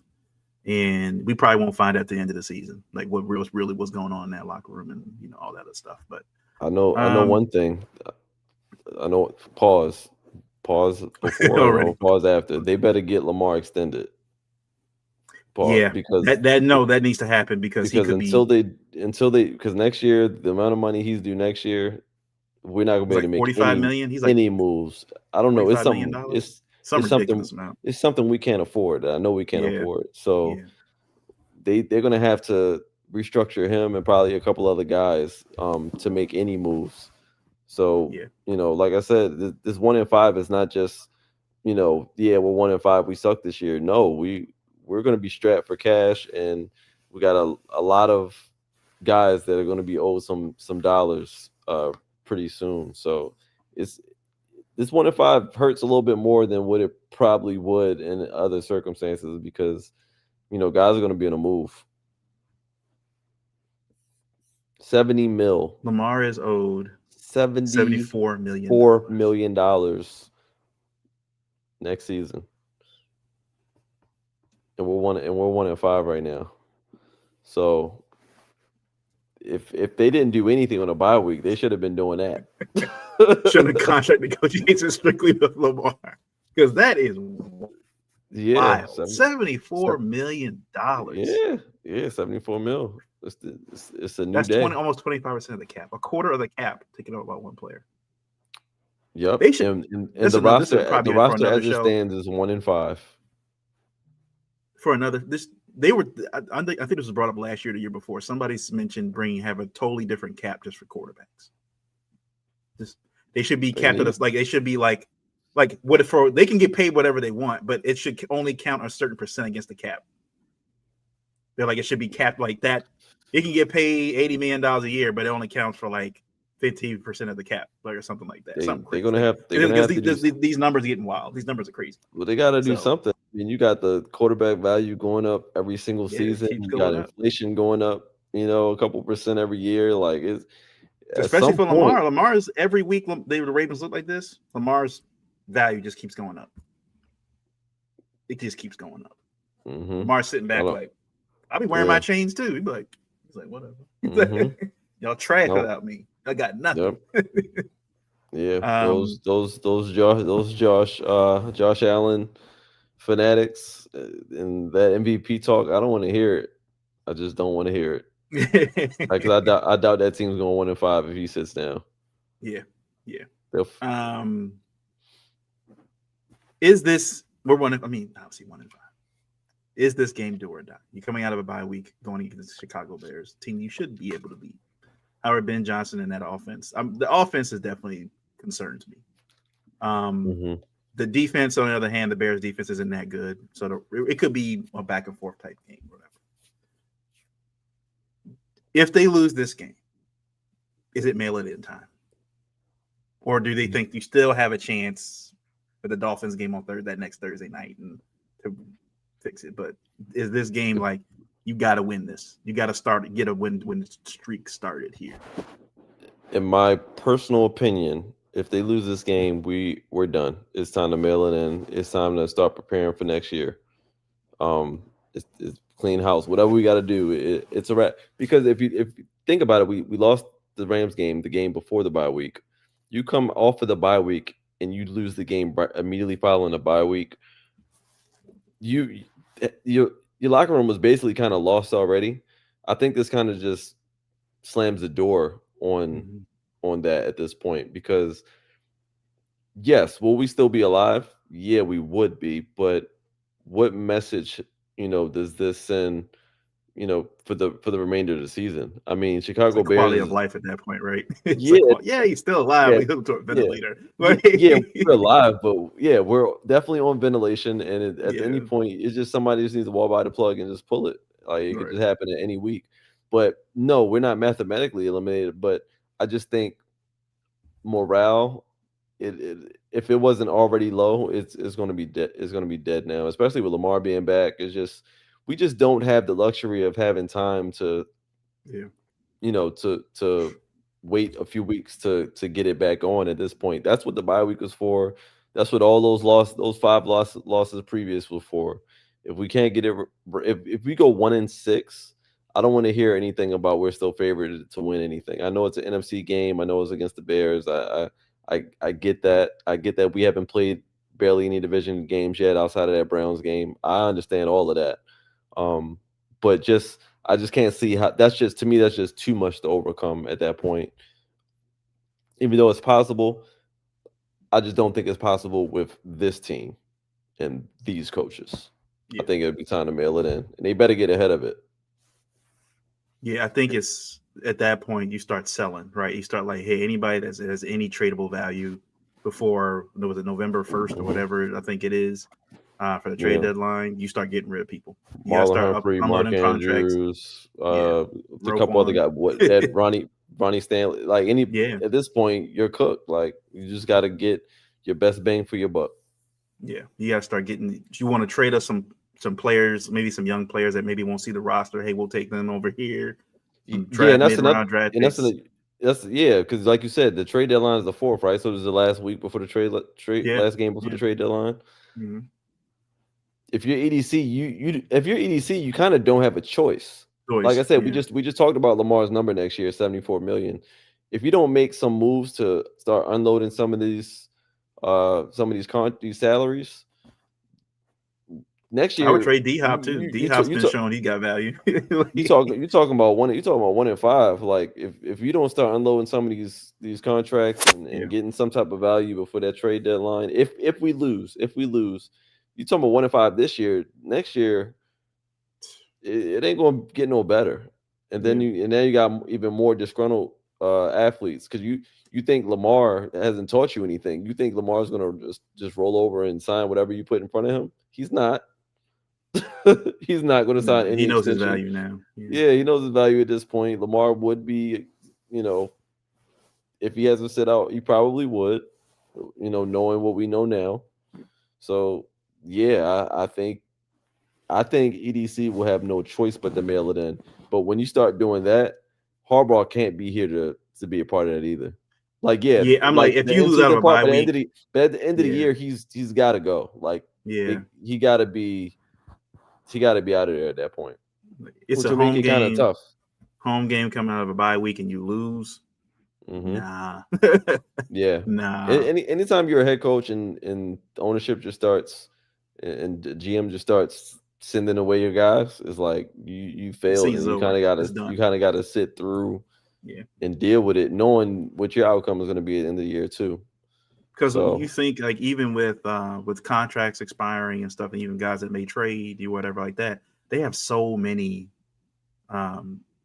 and we probably won't find out at the end of the season, like what really was going on in that locker room and all that other stuff. But I know one thing. I know pause before or already, pause after. They better get Lamar extended. Pause yeah, because that needs to happen because he because could be because next year the amount of money he's due next year, we're not gonna be able to like make 45 million. He's like any moves. I don't know. It's $45 million. something. Some It's something. ridiculous amount. It's something we can't afford. I know we can't Yeah, afford. So yeah, they're gonna have to restructure him and probably a couple other guys to make any moves. So yeah, like I said, this 1-5 is not just yeah, we're 1-5. We suck this year. No, we're gonna be strapped for cash, and we got a lot of guys that are gonna be owed some dollars pretty soon. So it's this 1-5 hurts a little bit more than what it probably would in other circumstances because guys are gonna be in a move. 70 mil. Lamar is owed $74 million. $74 million next season. And we're 1-5 right now. So if they didn't do anything on a bye week, they should have been doing that. Shouldn't have contract negotiations strictly with Lamar because that is wild. $74 million. Yeah, 74 mil. It's a new That's day. almost 25% of the cap, a quarter of the cap taken over by one player. Yep. They should, and the roster as it stands is 1-5. For another, I think this was brought up last year, the year before. Somebody's mentioned have a totally different cap just for quarterbacks. They should be capped at us, like they should be like what if they can get paid whatever they want, but it should only count a certain percent against the cap. They're like, it should be capped like that. It can get paid $80 million a year, but it only counts for like 15% of the cap, or something like that. They're gonna have to these numbers are getting wild. These numbers are crazy. Well, they got to do something. I mean, you got the quarterback value going up every single season. You got inflation going up, a couple percent every year. Like it's especially for Lamar. Lamar's every week. The Ravens look like this. Lamar's value just keeps going up. It just keeps going up. Mm-hmm. Lamar's sitting back like, I'll be wearing my chains too. He's like whatever. Mm-hmm. Y'all trash without me. I got nothing. Yep. Yeah, those Josh Allen fanatics and that MVP talk. I don't want to hear it. I just don't want to hear it. Because I doubt that team's going 1-5 if he sits down. Yeah. Is this obviously 1-5. Is this game do or die? You're coming out of a bye week, going against the Chicago Bears, team you should be able to beat. However, Ben Johnson and that offense, the offense is definitely concerns me. The defense, on the other hand, the Bears' defense isn't that good, so it could be a back and forth type game, whatever. If they lose this game, is it mail it in time, or do they think you still have a chance for the Dolphins game on that next Thursday night and to fix it? But is this game like you got to win this? You got to get a win when the streak started here. In my personal opinion, if they lose this game, we're done. It's time to mail it in. It's time to start preparing for next year. It's clean house. Whatever we got to do, it's a wrap. Because if you think about it, we lost the Rams game, the game before the bye week. You come off of the bye week and you lose the game immediately following the bye week. Your locker room was basically kind of lost already. I think this kind of just slams the door on that at this point, because yes, will we still be alive? Yeah, we would be, but what message, does this send, for the remainder of the season? I mean, It's Chicago like Bears quality of is, life at that point, right? It's yeah, like, yeah, he's still alive. yeah, We hooked to a yeah. ventilator. Yeah, we're alive, but yeah, we're definitely on ventilation. And at any Yeah, point, it's just somebody just needs to walk by the plug and just pull it. Like it could right. just happen at any week. But no, we're not mathematically eliminated. But I just think morale, if it wasn't already low, it's going to be dead. It's going to be dead now, especially with Lamar being back. It's just we just don't have the luxury of having time to Yeah, to wait a few weeks to get it back on at this point. That's what the bye week was for. That's what all those 5 losses previous was for. If we can't get it, if we go 1-6, I don't want to hear anything about we're still favored to win anything. I know it's an NFC game. I know it's against the Bears. I get that. I get that we haven't played barely any division games yet outside of that Browns game. I understand all of that. But I just can't see how that's just to me, that's just too much to overcome at that point. Even though it's possible, I just don't think it's possible with this team and these coaches. I yeah, think it'd be time to mail it in. And they better get ahead of it. yeah. I think it's at that point you start selling, right? You start like, hey, anybody that has any tradable value before was it November 1st or whatever I think it is for the trade Yeah. deadline, you start getting rid of people. You got to Marlon start Humphrey, Mark unloading contracts. Andrews, Yeah, a couple other Roquan. guys. What that Ronnie Stanley, like any Yeah, at this point, you're cooked. Like you just got to get your best bang for your buck. yeah. You got to start getting. You want to trade us some players, maybe some young players that maybe won't see the roster. Hey, we'll take them over here. Some Yeah, and draft that's another, mid-round draft and picks. that's yeah, because like you said, the trade deadline is the 4th, right? So this is the last week before the trade Yeah, last game before yeah. the trade deadline. Mm-hmm. If you're EDC, if you're EDC, you kind of don't have a choice. Like I Choice. said, Yeah, we just talked about Lamar's number next year, 74 million. If you don't make some moves to start unloading some of these these salaries next I would year, trade D Hop too. D Hop's been shown he got value. you talking about 1-5. Like if you don't start unloading some of these contracts Yeah, and getting some type of value before that trade deadline, if we lose, you talking about 1-5 this year, next year it ain't gonna get no better. And then yeah, you got even more disgruntled athletes, because you think Lamar hasn't taught you anything. You think Lamar's gonna just roll over and sign whatever you put in front of him. He's not. He's not going to no. sign any He knows his extension. value now. Yeah, Yeah, he knows his value at this point. Lamar would be, you know, if he hasn't sit out, he probably would, knowing what we know now. So yeah, I think EDC will have no choice but to mail it in. But when you start doing that, Harbaugh can't be here to be a part of that either. Like, yeah, yeah. I'm like, like if the you in lose out of season a part, bye but week, at the end of the yeah, year, he's got to go. Like, yeah. he got to be out of there at that point, It's which a will make it kind of tough. home game coming out of a bye week, and you lose. Hmm. Nah, Yeah. nah. Anytime you're a head coach and the ownership just starts and the GM just starts sending away your guys, it's like you The failed, and season's over. It's you done. kind of gotta sit through Yeah, and deal with it, knowing what your outcome is going to be at the end of the year too. because you So think like even with contracts expiring and stuff, and even guys that may trade you whatever like that, they have so many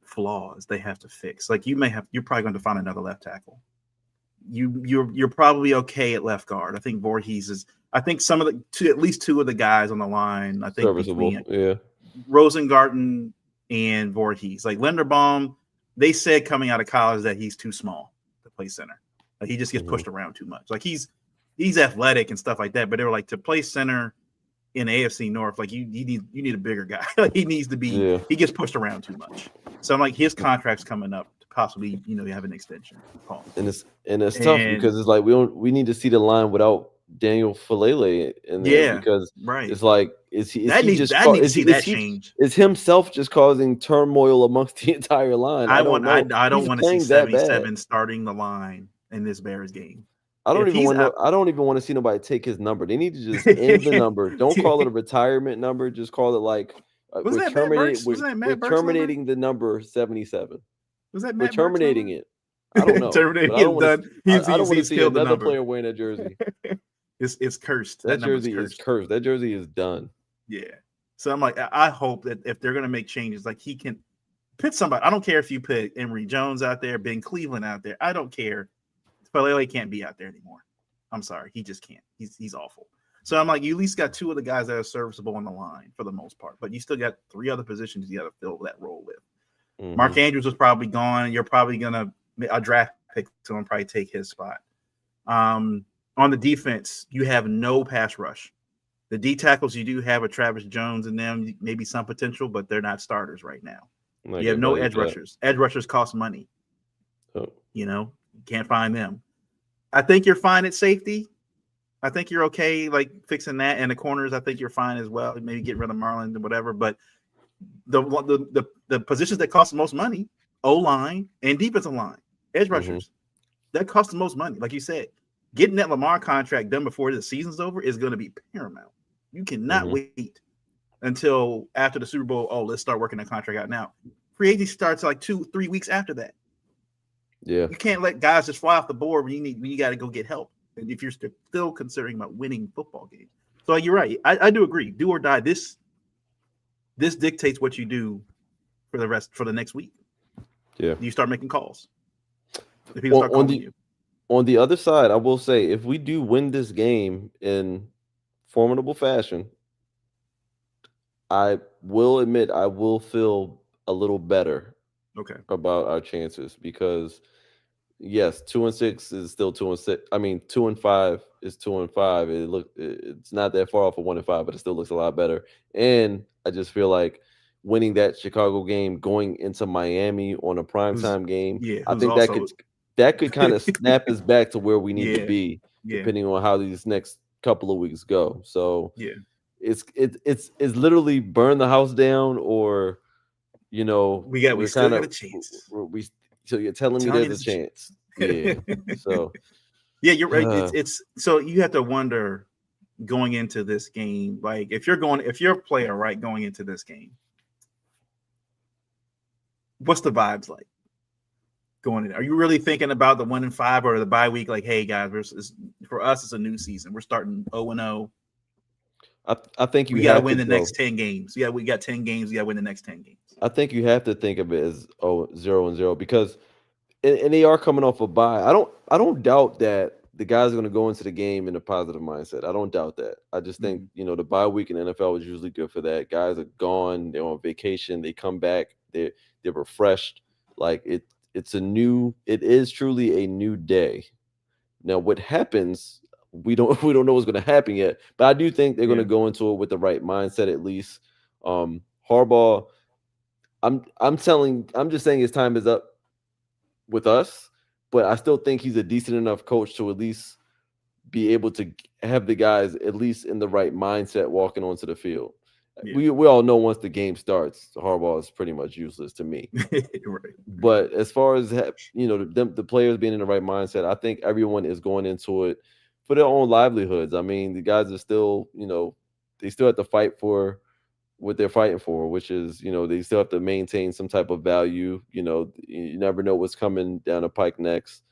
flaws they have to fix. Like you're probably going to find another left tackle. you're probably okay at left guard. I think Voorhees is. I think some of at least two of the guys on the line. I think between Serviceable. Yeah. Rosengarten and Voorhees, like Linderbaum, they said coming out of college that he's too small to play center. Like he just gets pushed around too much. Like he's athletic and stuff like that, but they were like to play center in AFC North, like you need a bigger guy. Like he needs to be. Yeah. He gets pushed around too much. So I'm like his contract's coming up to possibly have an extension. And it's tough because it's like we need to see the line without Daniel Falele in there Yeah, because right. it's like is he need just to see that change. Is himself just causing turmoil amongst the entire line? I don't know. I don't He's want to see playing that bad. 77 starting the line in this Bears game. I don't even want to see nobody take his number. They need to just end the number. Don't call it a retirement number. Just call it like we're terminating the number 77. Was that we're terminating it? I don't know. Terminating I don't done. want to see another player wearing that jersey. It's cursed. That jersey is cursed. That jersey is done. Yeah. So I'm like, I hope that if they're gonna make changes, like he can put somebody. I don't care if you put Emory Jones out there, Ben Cleveland out there. I don't care. Falele can't be out there anymore. I'm sorry, he just can't. He's awful. So I'm like, you at least got two of the guys that are serviceable on the line for the most part, but you still got three other positions you got to fill that role with. Mm-hmm. Mark Andrews was probably gone. You're probably gonna a draft pick to him, probably take his spot. On the defense, you have no pass rush. The D tackles you do have are Travis Jones and them, maybe some potential, but they're not starters right now. You have no edge rushers. Edge rushers cost money. Oh. You can't find them. I think you're fine at safety. I think you're okay, like fixing that. And the corners, I think you're fine as well. Maybe get rid of Marlon and whatever. But the positions that cost the most money, O-line and defensive line, edge rushers, that cost the most money. Like you said, getting that Lamar contract done before the season's over is going to be paramount. You cannot wait until after the Super Bowl. Oh, let's start working that contract out now. Free agency starts like 2-3 weeks after that. Yeah, you can't let guys just fly off the board when you got to go get help. And if you're still considering about winning football games, so you're right. I do agree. Do or die. This dictates what you do for the next week. Yeah, you start making calls. If people start calling you. On the other side, I will say, if we do win this game in formidable fashion, I will admit I will feel a little better. About our chances because. Yes, 2-6 is still 2-6. I mean, 2-5 is 2-5. It's not that far off of 1-5, but it still looks a lot better. And I just feel like winning that Chicago game, going into Miami on a primetime game, I think that could kind of snap us back to where we need to be, depending on how these next couple of weeks go. So it's literally burn the house down, or we still got a chance. So you're telling me there's a chance. Yeah. So yeah, you're right. It's so you have to wonder going into this game, like if you're a player, right, going into this game, what's the vibes like going in? Are you really thinking about the 1-5 or the bye week? Like, hey guys, for us, it's a new season. We're starting 0-0. I think we got to win the next 10 games. Yeah, we got 10 games. We got to win the next 10 games. I think you have to think of it as 0-0 because, and they are coming off a bye. I don't doubt that the guys are going to go into the game in a positive mindset. I don't doubt that. I just think the bye week in the NFL is usually good for that. Guys are gone. They're on vacation. They come back. They're refreshed. Like it is truly a new day. Now, what happens? We don't know what's going to happen yet, but I do think they're going to go into it with the right mindset at least. Harbaugh, I'm just saying his time is up with us, but I still think he's a decent enough coach to at least be able to have the guys at least in the right mindset walking onto the field. We all know once the game starts, Harbaugh is pretty much useless to me. Right. But as far as the players being in the right mindset, I think everyone is going into it for their own livelihoods. I mean, the guys are still, they still have to fight for what they're fighting for, which is, they still have to maintain some type of value. You never know what's coming down the pike next.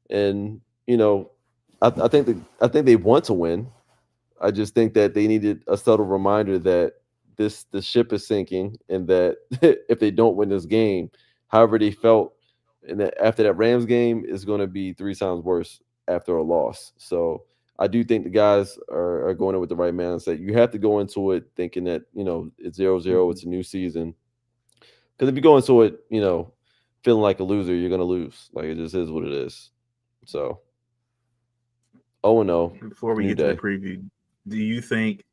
And, I think they want to win. I just think that they needed a subtle reminder that the ship is sinking and that if they don't win this game, however they felt and that after that Rams game is going to be 3 times worse after a loss. So I do think the guys are going in with the right mindset. You have to go into it thinking that, it's 0-0, Mhm. it's a new season. Because if you go into it, feeling like a loser, you're gonna lose. Like it just is what it is. So 0-0, Before we new get to the day. preview, do you think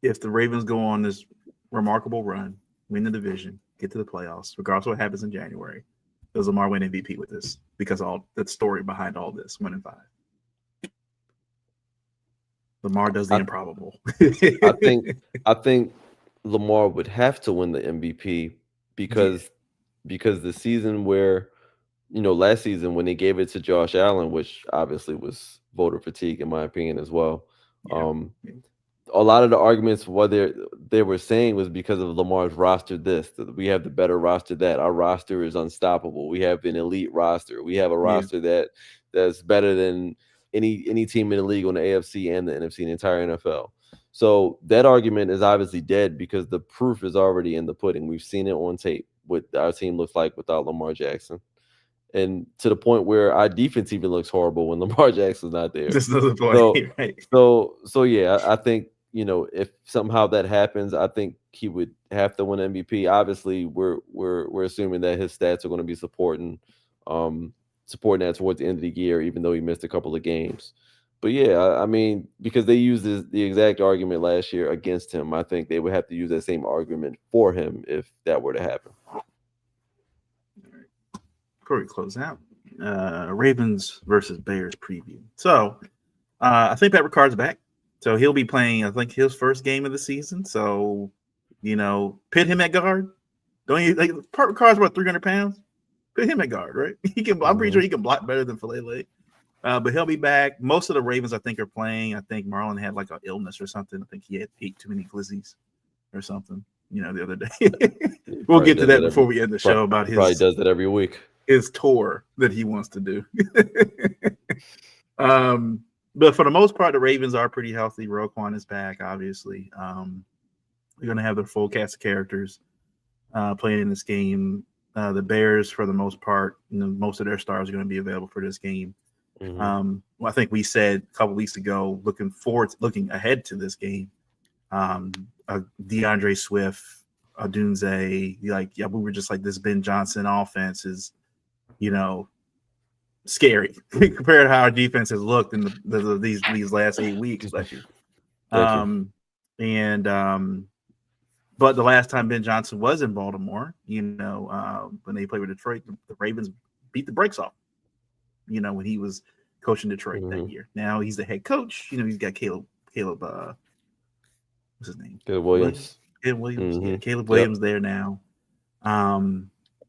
if the Ravens go on this remarkable run, win the division, get to the playoffs, regardless of what happens in January, does Lamar win MVP with this? Because all that story behind all this, 1-5. Lamar does the I improbable. I think I think Lamar would have to win the MVP Yeah, because the season where last season when they gave it to Josh Allen, which obviously was voter fatigue in my opinion as well. yeah, Um, a lot of the arguments what they were saying was because of Lamar's roster. That we have the better roster. That our roster is unstoppable. We have an elite roster. We have a yeah. roster that's better than any team in the league on the AFC and the NFC, the entire NFL. So that argument is obviously dead because the proof is already in the pudding. We've seen it on tape what our team looks like without Lamar Jackson, and to the point where our defense even looks horrible when Lamar Jackson's not there. Just another So, play, right? so yeah, I think if somehow that happens, I think he would have to win MVP. Obviously, we're assuming that his stats are going to be um, supporting that towards the end of the year, even though he missed a couple of games. But yeah, I mean, because they used the exact argument last year against him, I think they would have to use that same argument for him if that were to happen. Before we close out, Ravens versus Bears preview. So I think Pat Ricard's back. So he'll be playing, I think, his first game of the season. So, pit him at guard. Don't you like Pat Ricard's about 300 pounds? Put him at guard, right? He can. I'm pretty Hmm. sure he can block better than Falele. But he'll be back. Most of the Ravens, I think, are playing. I think Marlon had like an illness or something. I think he had ate too many glizzies or something. The other day. He We'll probably get to does that that before every. we end the show about He probably his does that every week. his tour that he wants to do. um, but for the most part, the Ravens are pretty healthy. Roquan is back, obviously. They're going to have their full cast of characters playing in this game. The Bears, for the most part, most of their stars are going to be available for this game. Hmm. Well, I think we said a couple weeks ago, looking ahead to this game, DeAndre Swift, Adunze, we were just like this Ben Johnson offense is, you know, scary compared to how our defense has looked in these last 8 weeks. Bless you. Thank you. Um, and But the last time Ben Johnson was in Baltimore, when they played with Detroit, the Ravens beat the brakes off. When he was coaching Detroit that Hmm. year. Now he's the head coach. He's got Caleb, what's his name? Good Williams. Williams. Caleb Williams. Yeah, Hmm. Caleb Yep. Williams there now.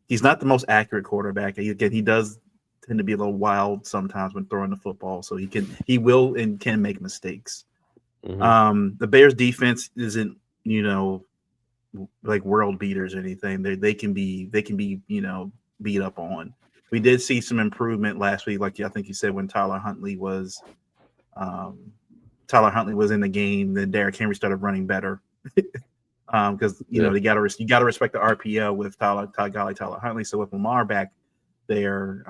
He's not the most accurate quarterback. He does tend to be a little wild sometimes when throwing the football. So he will and can make mistakes. Hmm. The Bears defense isn't, like world beaters or anything. They can be beat up on. We did see some improvement last week, like I think you said when um, Tyler Huntley was in the game. Then Derrick Henry started running better because Yeah. you got to respect the RPO with Tyler Huntley. So with Lamar back there,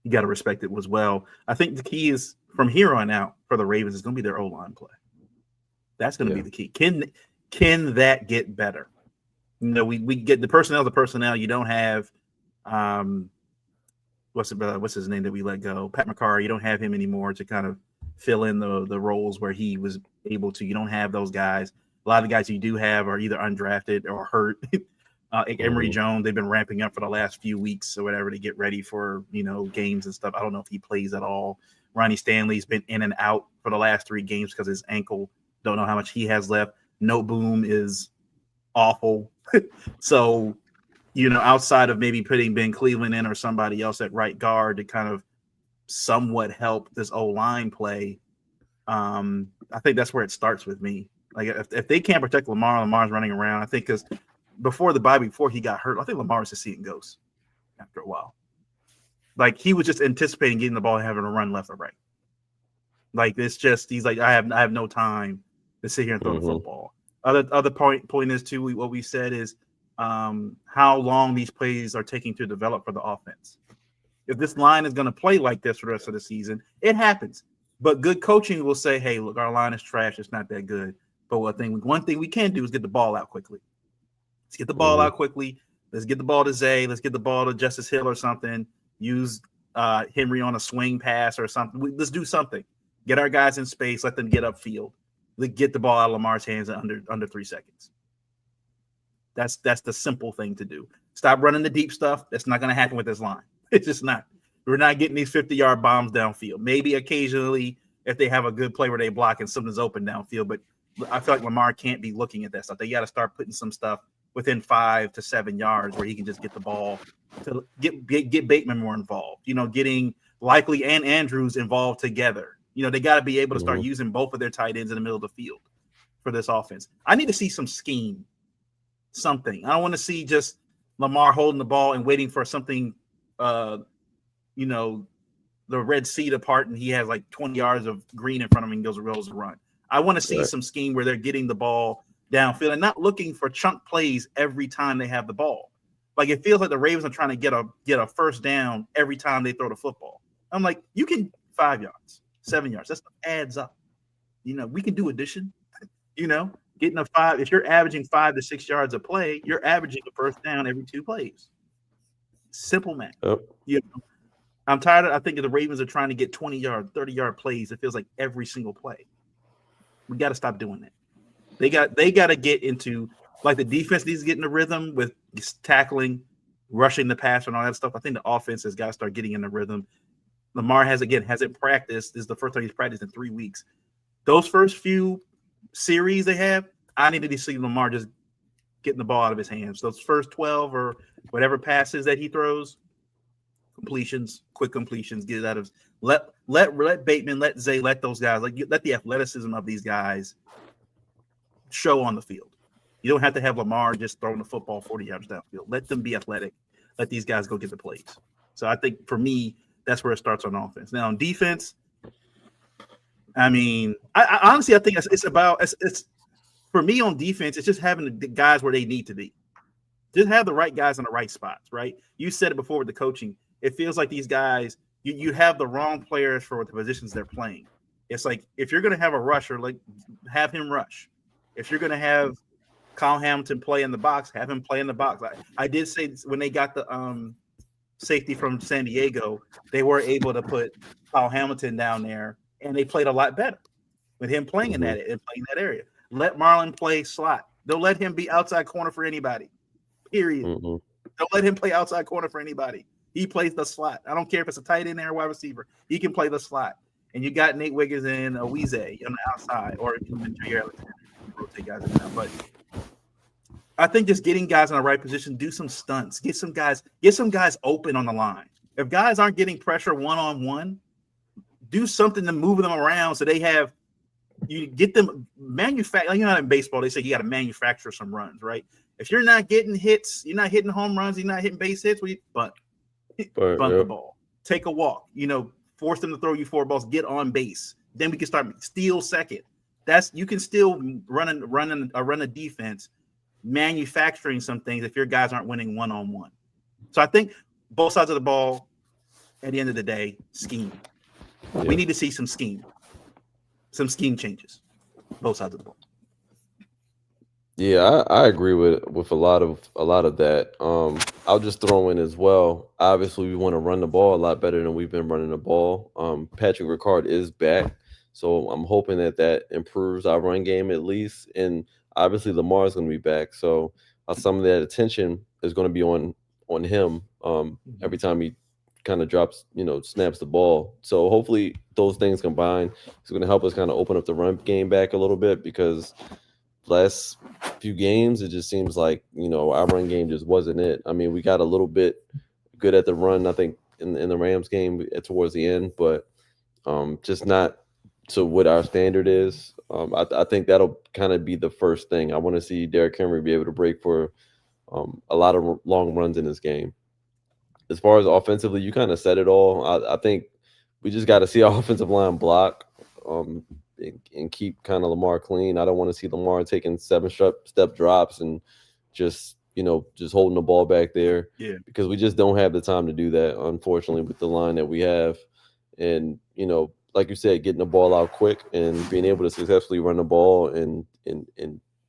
you got to respect it as well. I think the key is from here on out for the Ravens is going to be their O line play. That's going to be Yeah. the key. Can that get better? We get the personnel. The personnel you don't have. What's his name that we let go? Pat McCarr. You don't have him anymore to kind of fill in the roles where he was able to. You don't have those guys. A lot of the guys you do have are either undrafted or hurt. Emory Hmm. Jones, they've been ramping up for the last few weeks or whatever to get ready for games and stuff. I don't know if he plays at all. Ronnie Stanley's been in and out for the last 3 games because his ankle. Don't know how much he has left. No Boom is awful. So, outside of maybe putting Ben Cleveland in or somebody else at right guard to kind of somewhat help this O line play, I think that's where it starts with me. Like if they can't protect Lamar's running around. I think because before he got hurt, I think Lamar was just seeing ghosts after a while. Like he was just anticipating getting the ball and having to run left or right. Like it's just he's like I have no time to sit here and throw the Hmm. football. Other point is too what we said is how long these plays are taking to develop for the offense. if this line is going to play like this for the rest of the season. It happens. But good coaching will say, hey, look, our line is trash. It's not that good. But one thing we can do is get the ball out quickly. Let's get the ball out quickly. Let's get the ball to Zay. Let's get the ball to Justice Hill or something. Use Henry on a swing pass or something. Let's do something. Get our guys in space. Let them get upfield. Let's get the ball out of Lamar's hands in under 3 seconds. That's the simple thing to do. Stop running the deep stuff. That's not going to happen with this line. It's just not. We're not getting these 50-yard bombs downfield. Maybe occasionally if they have a good play where they block and something's open downfield, but I feel like Lamar can't be looking at that stuff. They got to start putting some stuff within 5 to 7 yards where he can just get the ball to get Bateman more involved. Getting Likely and Andrews involved together. They got to be able to start using both of their tight ends in the middle of the field for this offense. I need to see some scheme, something. I don't want to see just Lamar holding the ball and waiting for something, the Red Sea to part and he has like 20 yards of green in front of him and goes to run. I want to see some scheme where they're getting the ball downfield and not looking for chunk plays every time they have the ball. Like it feels like the Ravens are trying to get a first down every time they throw the football. I'm like, you can 5 yards, 7 yards. That stuff adds up. We can do addition. Getting a 5. If you're averaging 5 to 6 yards a play, you're averaging a first down every 2 plays. Simple math. I'm tired of. I think the Ravens are trying to get 20-yard, 30-yard plays. It feels like every single play. We got to stop doing that. They got to get into like the defense needs to get in the rhythm with tackling, rushing the passer, and all that stuff. I think the offense has got to start getting in the rhythm. Lamar hasn't practiced. This is the first time he's practiced in 3 weeks. Those first few series they have, I needed to see Lamar just getting the ball out of his hands. Those first 12 or whatever passes that he throws, quick completions, get it out of let Bateman, let Zay, let those guys, let the athleticism of these guys show on the field. You don't have to have Lamar just throwing the football 40 yards downfield. Let them be athletic. Let these guys go get the plays. So I think for me, that's where it starts on offense. Now on defense, I mean, I honestly think it's for me on defense. It's just having the guys where they need to be. Just have the right guys in the right spots, right? You said it before with the coaching. It feels like these guys, you have the wrong players for the positions they're playing. It's like if you're going to have a rusher, like have him rush. If you're going to have Kyle Hamilton play in the box, have him play in the box. I did say when they got the safety from San Diego, they were able to put Kyle Hamilton down there, and they played a lot better with him playing in that and playing that area. Let Marlon play slot. Don't let him be outside corner for anybody. Period. Don't let him play outside corner for anybody. He plays the slot. I don't care if it's a tight end or a wide receiver. He can play the slot. And you got Nate Wiggins and Wiese on the outside, or even Jair Alexander. Rotate guys in there. But I think just getting guys in the right position, do some stunts, get some guys open on the line. If guys aren't getting pressure one-on-one, do something to move them around so they have you get them manufacture. Like, in baseball, they say you got to manufacture some runs, right? If you're not getting hits, you're not hitting home runs, you're not hitting base hits, bunt the ball, take a walk, force them to throw you 4 balls, get on base. Then we can start steal second. You can still run a defense, manufacturing some things if your guys aren't winning one-on-one. So I think both sides of the ball, at the end of the day, scheme. Yeah. We need to see some scheme changes, both sides of the ball. Yeah, I agree with a lot of that. I'll just throw in as well. Obviously, we want to run the ball a lot better than we've been running the ball. Patrick Ricard is back, so I'm hoping that improves our run game at least. And obviously, Lamar is going to be back, so some of that attention is going to be on him every time he kind of drops, snaps the ball. So hopefully, those things combined is going to help us kind of open up the run game back a little bit, because last few games, it just seems like, our run game just wasn't it. I mean, we got a little bit good at the run, I think, in the Rams game towards the end, but just not to what our standard is. I think that'll kind of be the first thing. I want to see Derrick Henry be able to break for a lot of long runs in this game. As far as offensively, you kind of said it all. I think we just got to see our offensive line block and keep kind of Lamar clean. I don't want to see Lamar taking 7-step drops and just just holding the ball back there, Yeah. because we just don't have the time to do that, unfortunately, with the line that we have. And, like you said, getting the ball out quick and being able to successfully run the ball and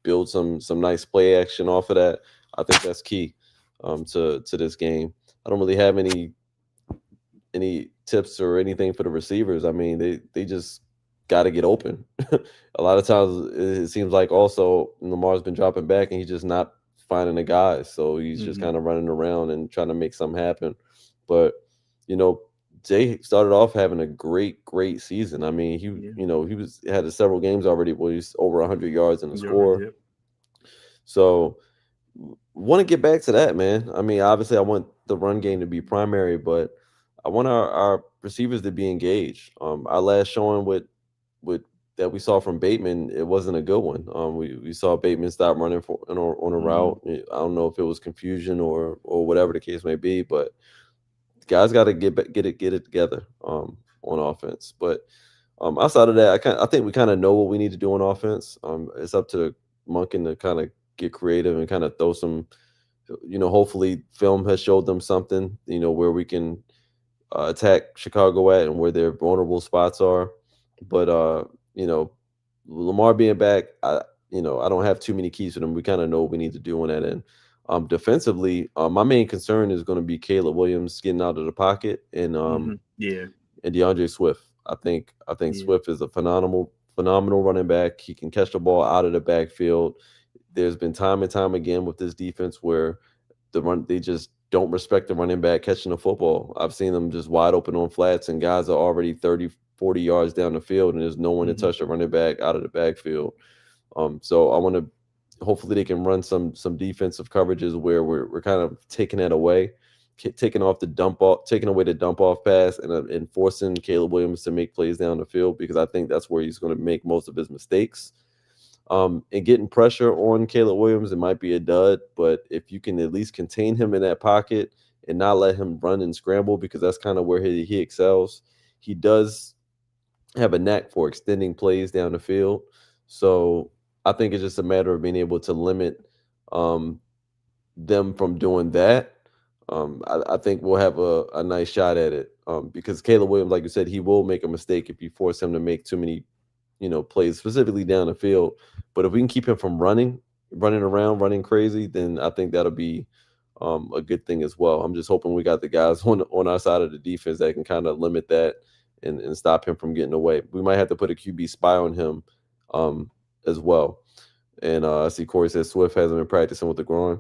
build some nice play action off of that. I think that's key to this game. I don't really have any tips or anything for the receivers. I mean, they just got to get open. A lot of times it seems like also Lamar's been dropping back and he's just not finding the guys. So he's just Hmm. kind of running around and trying to make something happen. But, you know, Jay started off having a great season. I mean, Yeah. he was had several games already where he's over 100 yards in the Yards. score. Yep. So want to get back to that, man. I mean, obviously, I want the run game to be primary, but I want our receivers to be engaged. Our last showing with that we saw from Bateman, it wasn't a good one. We saw Bateman stop running on a Hmm. route. I don't know if it was confusion or whatever the case may be, but guys got to get it together on offense. But outside of that, I think we kind of know what we need to do on offense. It's up to Monken to kind of get creative and kind of throw some. Hopefully, film has showed them something. Where we can attack Chicago at and where their vulnerable spots are. But you know, Lamar being back, I don't have too many keys for them. We kind of know what we need to do on that end. Defensively, my main concern is going to be Caleb Williams getting out of the pocket Hmm. Yeah. and DeAndre Swift. I think Yeah. Swift is a phenomenal running back. He can catch the ball out of the backfield. There's been time and time again with this defense where they just don't respect the running back catching the football. I've seen them just wide open on flats and guys are already 30, 40 yards down the field and there's no one to Hmm. touch the running back out of the backfield. So I want to hopefully they can run some defensive coverages where we're kind of taking that away, taking away the dump off pass and forcing Caleb Williams to make plays down the field because I think that's where he's going to make most of his mistakes. And getting pressure on Caleb Williams, it might be a dud, but if you can at least contain him in that pocket and not let him run and scramble, because that's kind of where he excels. He does have a knack for extending plays down the field. So I think it's just a matter of being able to limit um, them from doing that. I think we'll have a nice shot at it because Caleb Williams, like you said, he will make a mistake if you force him to make too many plays specifically down the field. But if we can keep him from running around, running crazy, then I think that'll be a good thing as well. I'm just hoping we got the guys on our side of the defense that can kind of limit that and stop him from getting away. We might have to put a QB spy on him um, as well. And I see Corey says Swift hasn't been practicing with the groin.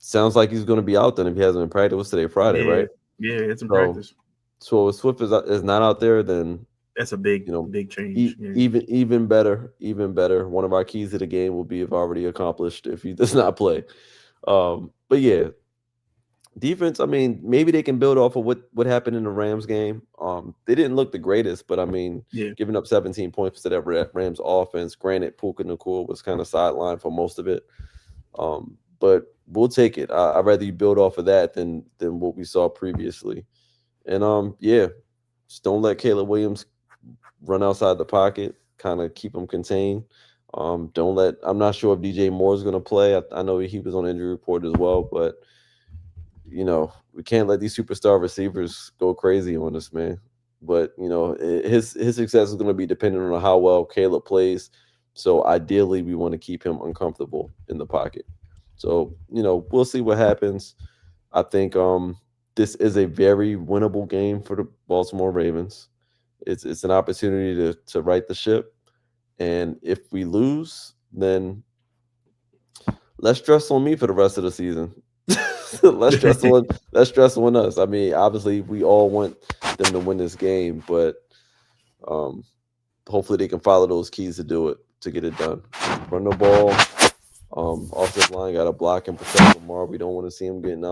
Sounds like he's going to be out then if he hasn't been practiced. What's today, Friday, Yeah. right? Yeah. It's in So, practice. so if Swift is not out there, then That's a you know, big change. Yeah. even better, even better. One of our keys to the game will be if already accomplished if he does not play. But yeah, defense. I mean, maybe they can build off of what happened in the Rams game. They didn't look the greatest, but I mean, Yeah. giving up 17 points to that Rams offense. Granted, Puka Nakua was kind of sidelined for most of it. But we'll take it. I'd rather you build off of that than what we saw previously. And yeah, just don't let Caleb Williams run outside the pocket, kind of keep him contained. Don't let. I'm not sure if DJ Moore is going to play. I know he was on the injury report as well, but we can't let these superstar receivers go crazy on us, man. But his success is going to be dependent on how well Caleb plays. So ideally, we want to keep him uncomfortable in the pocket. So we'll see what happens. I think this is a very winnable game for the Baltimore Ravens. It's an opportunity to right the ship, and if we lose, then less stress on me for the rest of the season. Less stress on us. I mean, obviously, we all want them to win this game, but um, hopefully, they can follow those keys to do it to get it done. Run the ball. Offensive line got to block and protect Lamar. We don't want to see him getting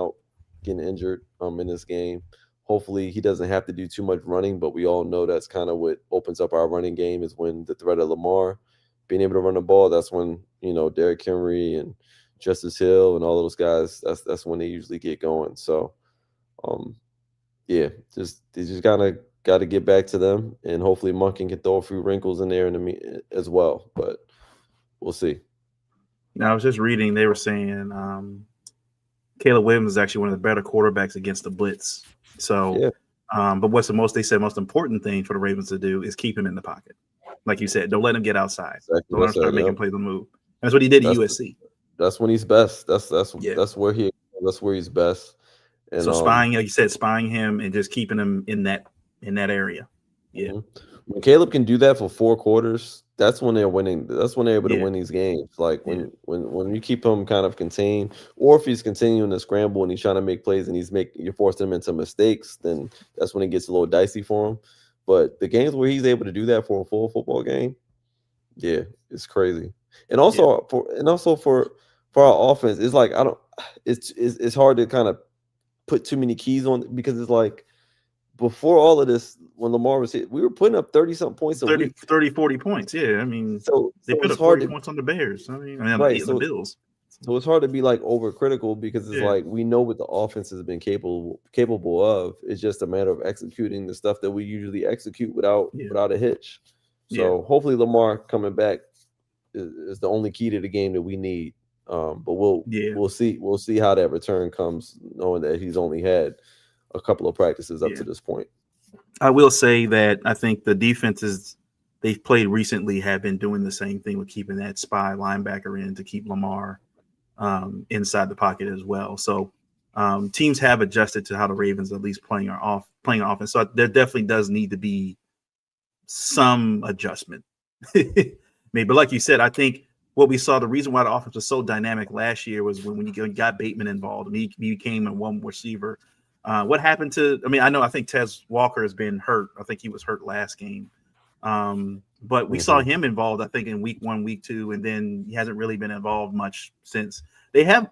injured in this game. Hopefully he doesn't have to do too much running, but we all know that's kind of what opens up our running game is when the threat of Lamar being able to run the ball. That's when Derrick Henry and Justice Hill and all those guys. That's when they usually get going. So um, yeah, they just got to get back to them, and hopefully Monken can throw a few wrinkles in there as well. But we'll see. Now I was just reading. They were saying Caleb Williams is actually one of the better quarterbacks against the blitz. So, Yeah, but what's the most important thing for the Ravens to do is keep him in the pocket. Like you said, don't let him get outside. exactly Don't let what I him start said. making Yep. plays on the move. That's what he did at That's USC. that's when he's best. Yeah. That's where he's best. And So spying, like you said, spying him and just keeping him in that area. Yeah. mhm. When Caleb can do that for 4 quarters, that's when they're winning. That's when they're able to Yeah. win these games. Like Yeah. when you keep him kind of contained, or if he's continuing to scramble and he's trying to make plays and you're forcing him into mistakes, then that's when it gets a little dicey for him. But the games where he's able to do that for a full football game, yeah, it's crazy. And Yeah. also for our offense, it's like I don't. It's hard to kind of put too many keys on because it's like before all of this, when Lamar was hit, we were putting up 30 something points a 30, week. 30, 40 points. Yeah. I mean, they So put it's up hard 40 to points on the Bears. right. The Bills. So it's hard to be like overcritical because it's Yeah. like we know what the offense has been capable of. It's just a matter of executing the stuff that we usually execute Yeah. without a hitch. Yeah. So hopefully Lamar coming back is the only key to the game that we need. But Yeah. we'll see how that return comes, knowing that he's only had a couple of practices up Yeah. to this point. I will say that I think the defenses they've played recently have been doing the same thing with keeping that spy linebacker in to keep Lamar inside the pocket as well. So teams have adjusted to how the Ravens at least playing offense. So there definitely does need to be some adjustment. Maybe, but like you said, I think what we saw, the reason why the offense was so dynamic last year was when you got Bateman involved and he became a one receiver. What happened to? I think Tez Walker has been hurt. I think he was hurt last game. But we saw Mhm. him involved, I think, in week 1, week 2, and then he hasn't really been involved much since. They have,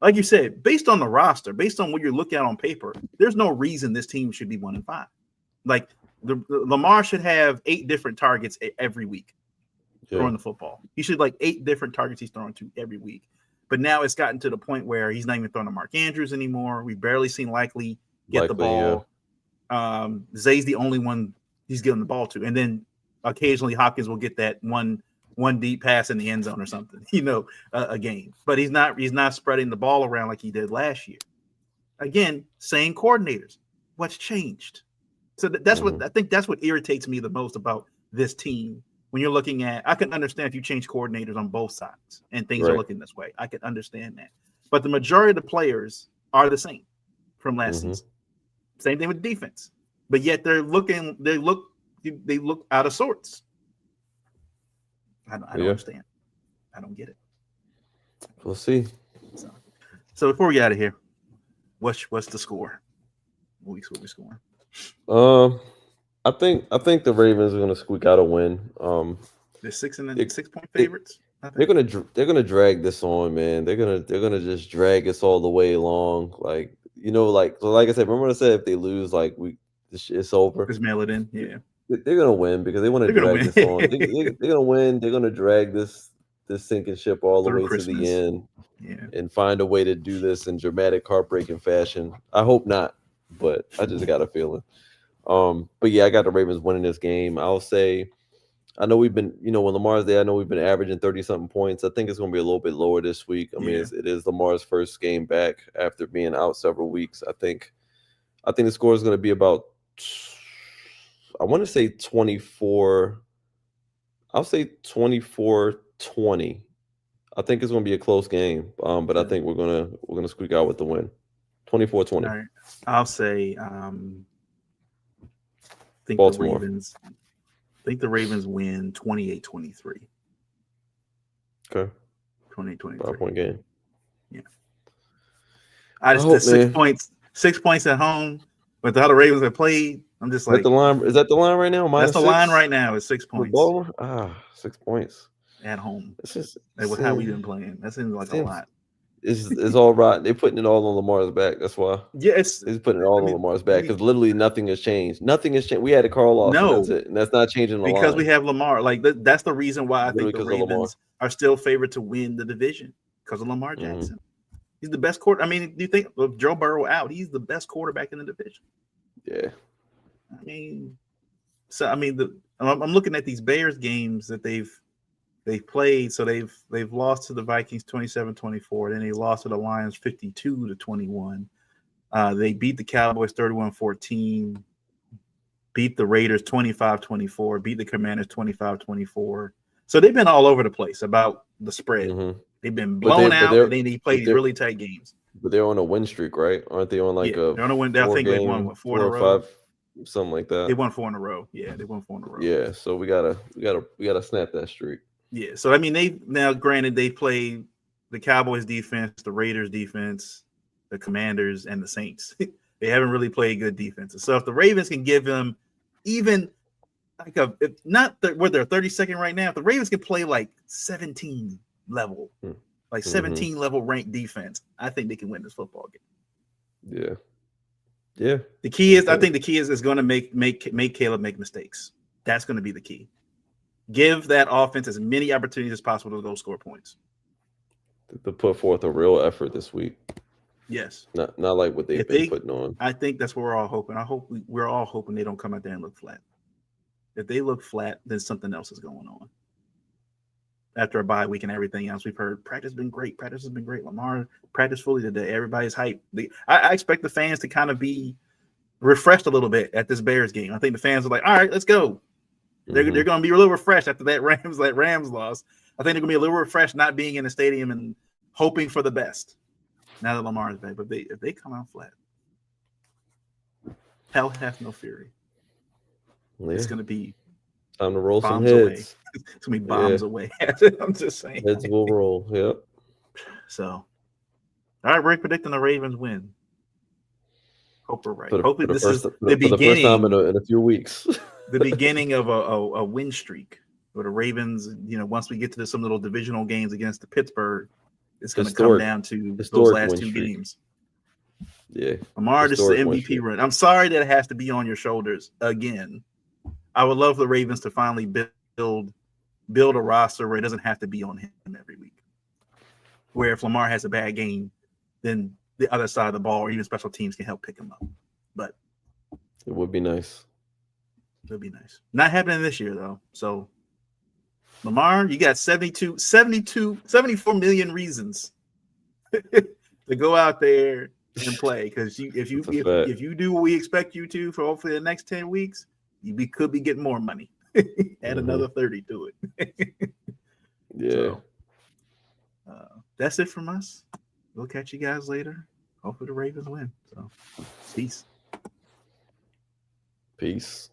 like you said, based on the roster, based on what you're looking at on paper, there's no reason this team should be 1-5. Like the Lamar should have 8 different targets every week Yeah, throwing the football. He should 8 different targets he's throwing to every week. But now it's gotten to the point where he's not even throwing to Mark Andrews anymore. We've barely seen Likely get the likely, yeah. ball. Zay's the only one he's giving the ball to, and then occasionally Hopkins will get that one deep pass in the end zone or something, a game. But he's not spreading the ball around like he did last year. Again, same coordinators. What's changed? So that's Mhm. what I think. That's what irritates me the most about this team. When you're looking at, I can understand if you change coordinators on both sides and things are Right. looking this way. I can understand that, but the majority of the players are the same from last Mhm. season. Same thing with defense, but yet they look out of sorts. I don't Yeah. understand. I don't get it. We'll see. So before we get out of here, what's the score? What we scoring? Um, I think the Ravens are gonna squeak out a win. They're They, 6-point they favorites. I think. they're gonna drag this on, man. They're gonna just drag us all the way along. Like like I said, remember I said if they lose, like it's over. Just mail it in. Yeah, They're gonna win because they want to they're gonna drag win this on. They're gonna win. They're gonna drag this sinking ship all the through way to the Christmas. end Yeah. and find a way to do this in dramatic, heartbreaking fashion. I hope not, but I just got a feeling. But yeah, I got the Ravens winning this game. I'll say I know we've been, when Lamar's there, I know we've been averaging 30 something points. I think it's going to be a little bit lower this week. I mean, Yeah. it is Lamar's first game back after being out several weeks. I think the score is going to be about, I want to say 24. I'll say 24-20. I think it's going to be a close game. But I Okay. think we're gonna squeak out with the win. 24-20. All right. I'll say think the Baltimore. Ravens think the Ravens win 28-23. Okay. 28-23. 5-point game. Yeah. I I just the hope, six man. points, 6 points at home with how the Ravens have played. I'm just Is that like, the line? Is that the line right now? that's Minus the line six right now is six with points Baltimore? 6 points. at home. It's just And with how we've been playing, that seems like a seems lot. it's all right. They're putting it all on Lamar's back. That's why Yeah, it's they're putting it I all on mean Lamar's back because literally nothing has changed. Nothing has changed. We had a Carl Lawson. That's no, it, and that's not changing the because we line. have Lamar. Like that's the reason why I think Literally the because of Lamar. Ravens are still favored to win the division because of Lamar Hmm. Jackson. He's the best quarter. I mean, do you think with Joe Burrow out, he's the best quarterback in the division? Yeah. I mean, I'm looking at these Bears games that they've They've played, so they've lost to the Vikings 27-24. Then they lost to the Lions 52-21. They beat the Cowboys 31-14. Beat the Raiders 25-24. Beat the Commanders 25-24. So they've been all over the place about the spread. Mm-hmm. They've been blown out, and then they play these really tight games. But they're on a win streak, right? Aren't they on like they're on a win. I think they won 4 in a or row. 5, something like that? They won 4 in a row. Yeah, they won 4 in a row. Yeah, so we gotta snap that streak. Yeah, so I mean, granted they played the Cowboys defense, the Raiders defense, the Commanders, and the Saints. They haven't really played good defenses. So if the Ravens can give them even like where they're 32nd right now, if the Ravens can play like 17 level, like 17 level ranked defense, I think they can win this football game. Yeah. The key is, I think the key is going to make Caleb make mistakes. That's going to be the key. Give that offense as many opportunities as possible to go score points. To put forth a real effort this week. Yes. Not like what they've been putting on. I think that's what we're all hoping. We're all hoping they don't come out there and look flat. If they look flat, then something else is going on. After a bye week and everything else, we've heard practice has been great. Practice has been great. Lamar practiced fully today. Everybody's hyped. I expect the fans to kind of be refreshed a little bit at this Bears game. I think the fans are like, all right, let's go. They're going to be a little refreshed after that Rams loss. I think they're going to be a little refreshed not being in the stadium and hoping for the best. Now that Lamar is back, but if they come out flat, hell hath no fury. Yeah. It's going to be time to roll some heads. Away. It's going to be bombs away. I'm just saying. Heads will roll. Yep. So, all right, we're predicting the Ravens win. Hope we're right. Hopefully, this is the beginning. For the first time in a few weeks. The beginning of a win streak where the Ravens, once we get to some little divisional games against the Pittsburgh, it's going to come down to those last 2 games. Yeah. Lamar, this is the MVP run. I'm sorry that it has to be on your shoulders again. I would love for the Ravens to finally build a roster where it doesn't have to be on him every week. Where if Lamar has a bad game, then the other side of the ball or even special teams can help pick him up. But it would be nice. It would be nice. Not happening this year, though. So, Lamar, you got 74 million reasons to go out there and play. Because if you do what we expect you to for hopefully the next 10 weeks, you could be getting more money. Add another 30 to it. Yeah. So, that's it from us. We'll catch you guys later. Hopefully the Ravens win. So, peace. Peace.